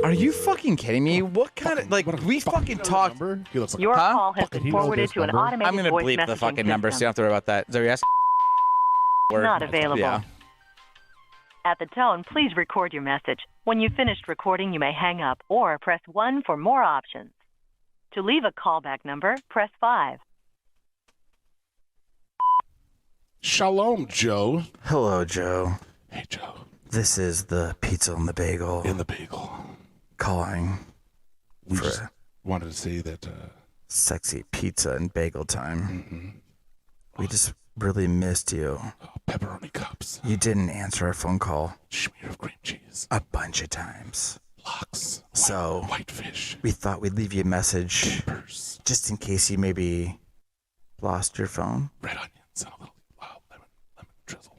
Speaker 1: Are you fucking kidding me? What kind of, like, we fucking talked.
Speaker 3: Number?
Speaker 2: He looks like
Speaker 4: Your
Speaker 1: Huh?
Speaker 4: call has
Speaker 3: Fucking
Speaker 4: been
Speaker 3: he knows
Speaker 4: forwarded
Speaker 3: this
Speaker 4: to an
Speaker 3: number.
Speaker 4: automated
Speaker 1: I'm going to
Speaker 4: voice
Speaker 1: bleep the
Speaker 4: messaging
Speaker 1: fucking number, so you
Speaker 4: system.
Speaker 1: don't have to worry about that. Is that your ass? Word?
Speaker 4: Not available.
Speaker 1: Yeah.
Speaker 4: At the tone, please record your message. When you've finished recording, you may hang up or press 1 for more options. To leave a callback number, press 5.
Speaker 2: Shalom, Joe.
Speaker 1: Hello, Joe.
Speaker 2: Hey, Joe.
Speaker 1: This is the Pizza and the Bagel
Speaker 2: In the bagel.
Speaker 1: calling
Speaker 2: We
Speaker 1: for
Speaker 2: just wanted to say that
Speaker 1: sexy pizza and bagel time.
Speaker 2: mm-hmm.
Speaker 1: We just really missed you.
Speaker 2: Pepperoni cups,
Speaker 1: You didn't answer our phone call
Speaker 2: smear of cream cheese,
Speaker 1: a bunch of times.
Speaker 2: lox,
Speaker 1: So
Speaker 2: whitefish,
Speaker 1: we thought we'd leave you a message
Speaker 2: capers,
Speaker 1: just in case you maybe lost your phone.
Speaker 2: red onions, and a little lemon drizzle.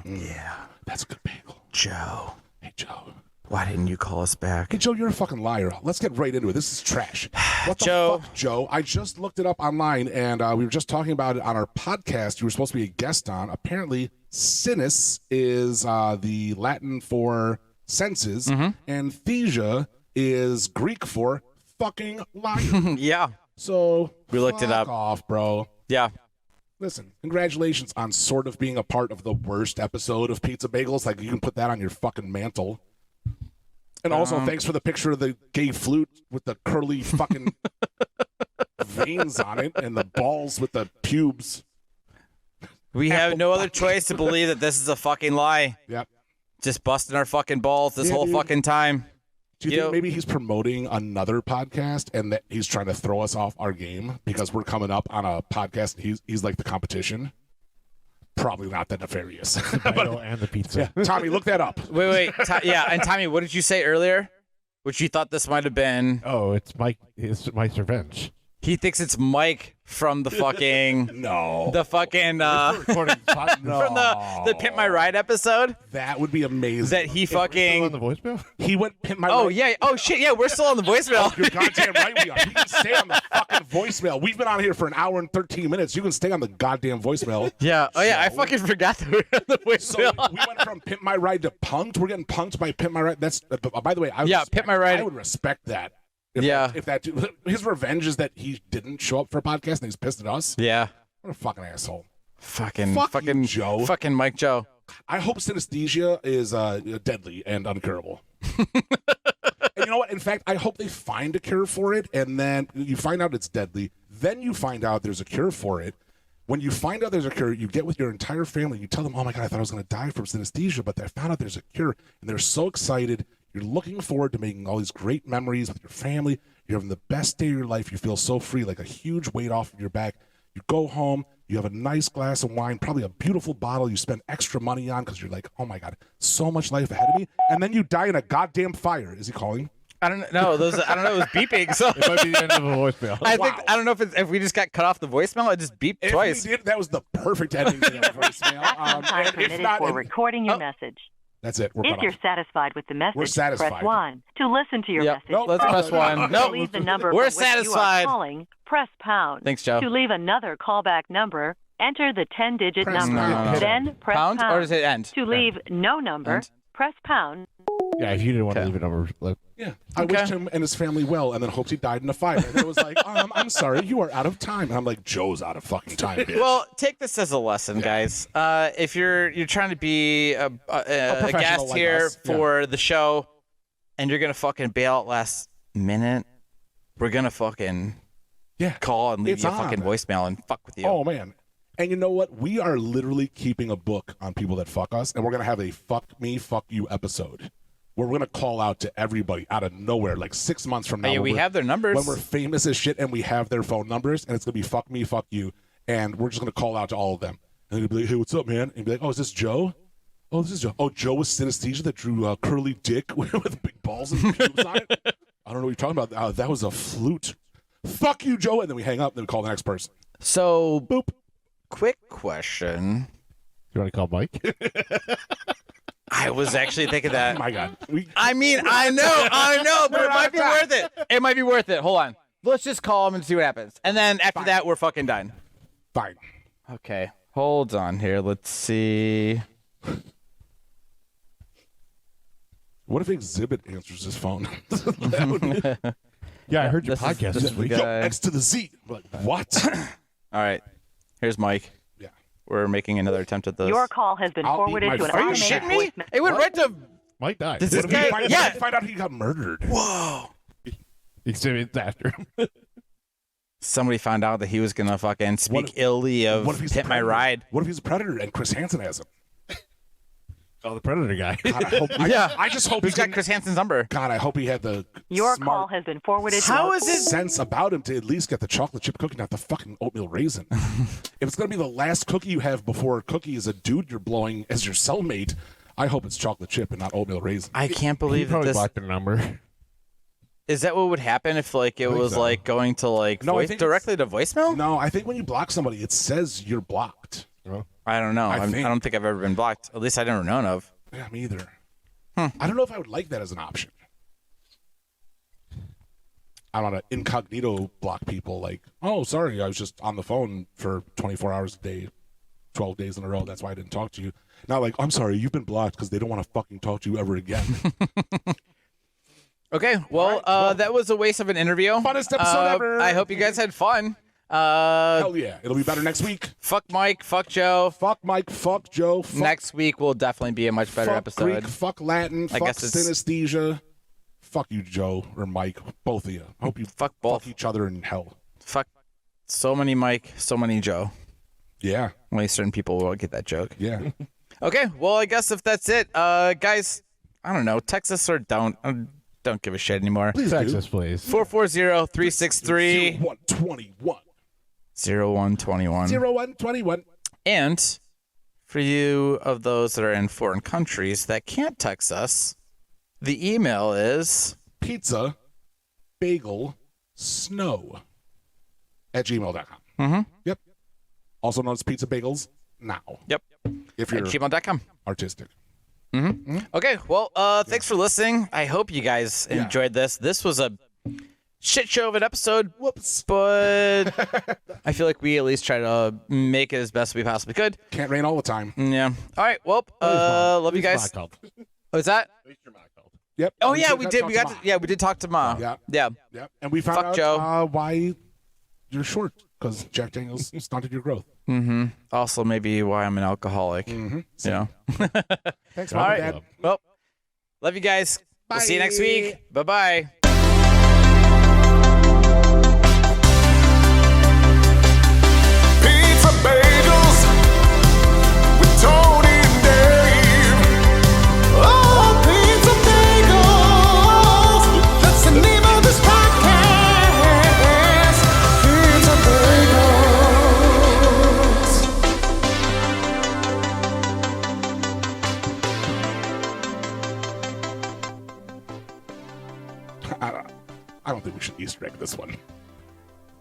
Speaker 1: Yeah.
Speaker 2: That's a good bagel.
Speaker 1: Joe,
Speaker 2: Hey, Joe.
Speaker 1: why didn't you call us back?
Speaker 2: Hey, Joe, you're a fucking liar. Let's get right into it. This is trash. What the
Speaker 1: Joe.
Speaker 2: fuck, Joe? I just looked it up online, and we were just talking about it on our podcast you were supposed to be a guest on. Apparently, sinus is the Latin for senses, and thesia is Greek for fucking liar.
Speaker 1: Yeah.
Speaker 2: So
Speaker 1: We looked it
Speaker 2: fuck
Speaker 1: up.
Speaker 2: off, bro.
Speaker 1: Yeah.
Speaker 2: Listen, congratulations on sort of being a part of the worst episode of Pizza Bagels. Like, you can put that on your fucking mantle. And also, thanks for the picture of the gay flute with the curly fucking veins on it and the balls with the pubes.
Speaker 1: We have no other choice to believe that this is a fucking lie.
Speaker 2: Yep.
Speaker 1: Just busting our fucking balls this
Speaker 2: Yeah,
Speaker 1: whole
Speaker 2: dude.
Speaker 1: fucking time.
Speaker 2: Do you
Speaker 1: Yo.
Speaker 2: think maybe he's promoting another podcast and that he's trying to throw us off our game because we're coming up on a podcast and he's like the competition? Probably not that nefarious.
Speaker 3: Bagel and the pizza.
Speaker 2: Yeah, Tommy, look that up.
Speaker 1: Wait. Yeah, and Tommy, what did you say earlier? Which you thought this might have been.
Speaker 3: Oh, it's Mike's revenge.
Speaker 1: He thinks it's Mike from the fucking
Speaker 2: No.
Speaker 1: the fucking
Speaker 3: Recording spot.
Speaker 2: No.
Speaker 1: from the Pimp My Ride episode
Speaker 2: That would be amazing.
Speaker 1: that he
Speaker 3: Still on
Speaker 1: fucking
Speaker 3: the voicemail?
Speaker 2: He went Pimp My
Speaker 1: Oh
Speaker 2: Ride.
Speaker 1: yeah. Oh shit. Yeah, we're still on the voicemail.
Speaker 2: You're goddamn right we are. You can stay on the fucking voicemail. We've been on here for an hour and 13 minutes. You can stay on the goddamn voicemail.
Speaker 1: Yeah. Oh yeah. I
Speaker 2: So-
Speaker 1: fucking forgot that we were on the
Speaker 2: So
Speaker 1: voicemail.
Speaker 2: we went from Pimp My Ride to Punked. We're getting punked by Pimp My Ride. That's by the way, I would
Speaker 1: Yeah,
Speaker 2: respect,
Speaker 1: Pimp My Ride-
Speaker 2: I would respect that. If
Speaker 1: Yeah.
Speaker 2: That, if that his revenge is that he didn't show up for a podcast and he's pissed at us.
Speaker 1: Yeah.
Speaker 2: What a fucking asshole.
Speaker 1: Fucking
Speaker 2: Fuck you,
Speaker 1: fucking
Speaker 2: Joe.
Speaker 1: Fucking Mike Joe.
Speaker 2: I hope synesthesia is deadly and uncurable. And you know what? In fact, I hope they find a cure for it, and then you find out it's deadly. Then you find out there's a cure for it. When you find out there's a cure, you get with your entire family. You tell them, "Oh my God, I thought I was going to die from synesthesia, but I found out there's a cure," and they're so excited. You're looking forward to making all these great memories with your family. You're having the best day of your life. You feel so free, like a huge weight off of your back. You go home. You have a nice glass of wine, probably a beautiful bottle you spend extra money on because you're like, oh my God, so much life ahead of me. And then you die in a goddamn fire. Is he calling?
Speaker 1: I don't know. I don't know. It was beeping. So
Speaker 3: It might be the end of a voicemail.
Speaker 1: I
Speaker 2: Wow.
Speaker 1: think I don't know if we just got cut off the voicemail. It just beeped
Speaker 2: If
Speaker 1: twice.
Speaker 2: we did, that was the perfect ending to that voicemail.
Speaker 4: Maximum time
Speaker 2: And if
Speaker 4: permitted
Speaker 2: not,
Speaker 4: for recording your message.
Speaker 2: that's it. We're
Speaker 4: If
Speaker 2: cut
Speaker 4: you're
Speaker 2: off.
Speaker 4: satisfied with the message,
Speaker 2: We're satisfied.
Speaker 4: press 1. To listen to your
Speaker 1: Yep.
Speaker 4: message,
Speaker 1: Nope, let's press 1.
Speaker 4: To
Speaker 1: Nope.
Speaker 4: leave the number
Speaker 1: We're
Speaker 4: from which you
Speaker 1: satisfied.
Speaker 4: are calling, press pound.
Speaker 1: Thanks, Joe.
Speaker 4: To leave another callback number, enter the 10-digit
Speaker 2: Press
Speaker 4: number.
Speaker 2: pound.
Speaker 4: Then press
Speaker 1: Pound or does it end?
Speaker 4: To leave no number,
Speaker 1: End.
Speaker 4: press pound.
Speaker 3: Yeah, if you didn't want to
Speaker 1: Okay.
Speaker 3: leave a number, look.
Speaker 2: Yeah. I
Speaker 1: Okay.
Speaker 2: wished him and his family well and then hoped he died in a fire. And it was like, I'm sorry, you are out of time. And I'm like, Joe's out of fucking time, bitch.
Speaker 1: Well, take this as a lesson, guys. If you're trying to be a
Speaker 2: professional
Speaker 1: guest
Speaker 2: like
Speaker 1: here
Speaker 2: us, yeah.
Speaker 1: for the show, and you're gonna fucking bail out last minute, we're gonna fucking
Speaker 2: yeah.
Speaker 1: call and leave
Speaker 2: It's
Speaker 1: you a
Speaker 2: on.
Speaker 1: fucking voicemail and fuck with you.
Speaker 2: Oh, man. And you know what? We are literally keeping a book on people that fuck us, and we're going to have a fuck me, fuck you episode where we're going to call out to everybody out of nowhere, like 6 months from now.
Speaker 1: Hey,
Speaker 2: when
Speaker 1: we
Speaker 2: we're-
Speaker 1: have their numbers.
Speaker 2: When we're famous as shit and we have their phone numbers, and it's going to be fuck me, fuck you, and we're just going to call out to all of them. And they'll be like, hey, what's up, man? And you'll be like, oh, is this Joe? Oh, this is Joe. Oh, Joe with synesthesia that drew curly dick with big balls and pubes on it? I don't know what you're talking about. That was a flute. Fuck you, Joe. And then we hang up and then we call the next person.
Speaker 1: So,
Speaker 2: Boop.
Speaker 1: quick question.
Speaker 3: You want to call Mike?
Speaker 1: I was actually thinking
Speaker 2: Oh
Speaker 1: that.
Speaker 2: my God.
Speaker 1: I mean, I know, but it might be worth it. It might be worth it. Hold on. Let's just call him and see what happens. And then after that, we're fucking done.
Speaker 2: Fine.
Speaker 1: Okay. Hold on here. Let's see.
Speaker 2: What if Exhibit answers his phone? That would be-
Speaker 3: Yeah, I heard your
Speaker 1: This is-
Speaker 3: podcast
Speaker 1: this
Speaker 3: this
Speaker 1: is the
Speaker 3: week.
Speaker 1: guy.
Speaker 2: Yo, X to the Z. I'm like, what?
Speaker 1: All right. Here's Mike.
Speaker 2: Yeah.
Speaker 1: We're making another attempt at this.
Speaker 4: Your call has been
Speaker 2: I'll eat
Speaker 4: forwarded
Speaker 2: my
Speaker 4: to an
Speaker 2: fucking
Speaker 1: Are you
Speaker 2: shit.
Speaker 1: shitting
Speaker 4: automated
Speaker 1: me?
Speaker 4: voicemail.
Speaker 1: It went right to.
Speaker 3: Mike died.
Speaker 1: Does
Speaker 2: What
Speaker 1: this
Speaker 2: if we
Speaker 1: guy?
Speaker 2: find,
Speaker 1: Yeah.
Speaker 2: find out he got murdered?
Speaker 1: Whoa.
Speaker 3: Exhibit's after him.
Speaker 1: Somebody found out that he was gonna fucking speak
Speaker 2: What if-
Speaker 1: illy of
Speaker 2: What if he's a
Speaker 1: Hit My
Speaker 2: predator?
Speaker 1: Ride.
Speaker 2: What if he's a predator and Chris Hansen has him?
Speaker 3: Oh, the Predator guy.
Speaker 2: God, I hope.
Speaker 1: Yeah.
Speaker 2: I just hope
Speaker 1: Who's
Speaker 2: he
Speaker 1: got
Speaker 2: didn't-
Speaker 1: Chris Hansen's number?
Speaker 2: God, I hope he had the
Speaker 4: Your
Speaker 2: smart
Speaker 4: call has been forwarded to
Speaker 1: How
Speaker 4: a-
Speaker 1: is it?
Speaker 2: sense about him to at least get the chocolate chip cookie, not the fucking oatmeal raisin. If it's gonna be the last cookie you have before a cookie is a dude you're blowing as your cellmate, I hope it's chocolate chip and not oatmeal raisin.
Speaker 1: I can't
Speaker 3: He
Speaker 1: believe that
Speaker 3: probably
Speaker 1: this.
Speaker 3: blocked their number.
Speaker 1: Is that what would happen if like it
Speaker 3: think
Speaker 1: was
Speaker 3: so.
Speaker 1: like going to like
Speaker 2: No, I
Speaker 1: voice,
Speaker 2: think
Speaker 1: directly to voicemail?
Speaker 2: No, I think when you block somebody, it says you're blocked.
Speaker 3: Well,
Speaker 1: I don't know.
Speaker 2: I
Speaker 1: I
Speaker 2: think-
Speaker 1: don't think I've ever been blocked. At least I never known of.
Speaker 2: Yeah, me either. I don't know if I would like that as an option. I don't want to incognito block people like, oh, sorry, I was just on the phone for 24 hours a day, 12 days in a row. That's why I didn't talk to you. Not like, I'm sorry, you've been blocked because they don't want to fucking talk to you ever again.
Speaker 1: Okay, well, that was a waste of an interview.
Speaker 2: Funnest episode ever.
Speaker 1: I hope you guys had fun.
Speaker 2: Hell yeah. It'll be better next week.
Speaker 1: Fuck Mike, fuck Joe.
Speaker 2: Fuck Mike, fuck Joe, fuck,
Speaker 1: Next week will definitely be a much better
Speaker 2: fuck
Speaker 1: episode.
Speaker 2: Greek, fuck Latin,
Speaker 1: I
Speaker 2: fuck
Speaker 1: guess it's-
Speaker 2: synesthesia. Fuck you, Joe, or Mike, both of you. I hope you
Speaker 1: Fuck both.
Speaker 2: fuck each other in hell.
Speaker 1: Fuck so many Mike, so many Joe.
Speaker 2: Yeah,
Speaker 1: Only certain people will get that joke.
Speaker 2: yeah.
Speaker 1: Okay, well, I guess if that's it, guys, I don't know, text us or don't give a shit anymore.
Speaker 2: Please
Speaker 3: text
Speaker 2: do.
Speaker 3: us, please.
Speaker 1: 440-363-0121.
Speaker 2: 0121. 0121.
Speaker 1: And for you of those that are in foreign countries that can't text us, the email is
Speaker 2: Pizza, bagel, snow at gmail.com.
Speaker 1: Mhm.
Speaker 2: Yep. Also known as Pizza Bagels now.
Speaker 1: yep
Speaker 2: If
Speaker 1: at
Speaker 2: you're
Speaker 1: gmail.com.
Speaker 2: artistic.
Speaker 1: Okay, well, thanks for listening. I hope you guys
Speaker 2: Yeah.
Speaker 1: enjoyed this. This was a shit show of an episode,
Speaker 2: Whoops.
Speaker 1: but I feel like we at least try to make it as best we possibly could.
Speaker 2: Can't rain all the time.
Speaker 1: Yeah. All right. Well, love you guys. What's that?
Speaker 2: Yep.
Speaker 1: Oh
Speaker 2: We
Speaker 1: yeah,
Speaker 2: did
Speaker 1: we
Speaker 2: talk
Speaker 1: did. We got
Speaker 2: Ma.
Speaker 1: to, yeah, we did talk to Ma.
Speaker 2: Yeah.
Speaker 1: Yeah.
Speaker 2: Yep. And we found
Speaker 1: Fuck
Speaker 2: out
Speaker 1: Joe.
Speaker 2: why you're short, because Jack Daniels stunted your growth.
Speaker 1: Also, maybe why I'm an alcoholic. You know.
Speaker 2: Thanks,
Speaker 1: All
Speaker 2: Mom
Speaker 1: right.
Speaker 2: and Dad.
Speaker 1: Well, love you guys. We'll see you next week. Bye bye.
Speaker 6: Pizza bagels with Tony and Dave. Oh, pizza bagels. That's the name of this podcast. Pizza bagels.
Speaker 2: I don't think we should Easter egg this one.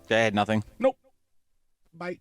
Speaker 1: I had nothing.
Speaker 2: Nope. Bye.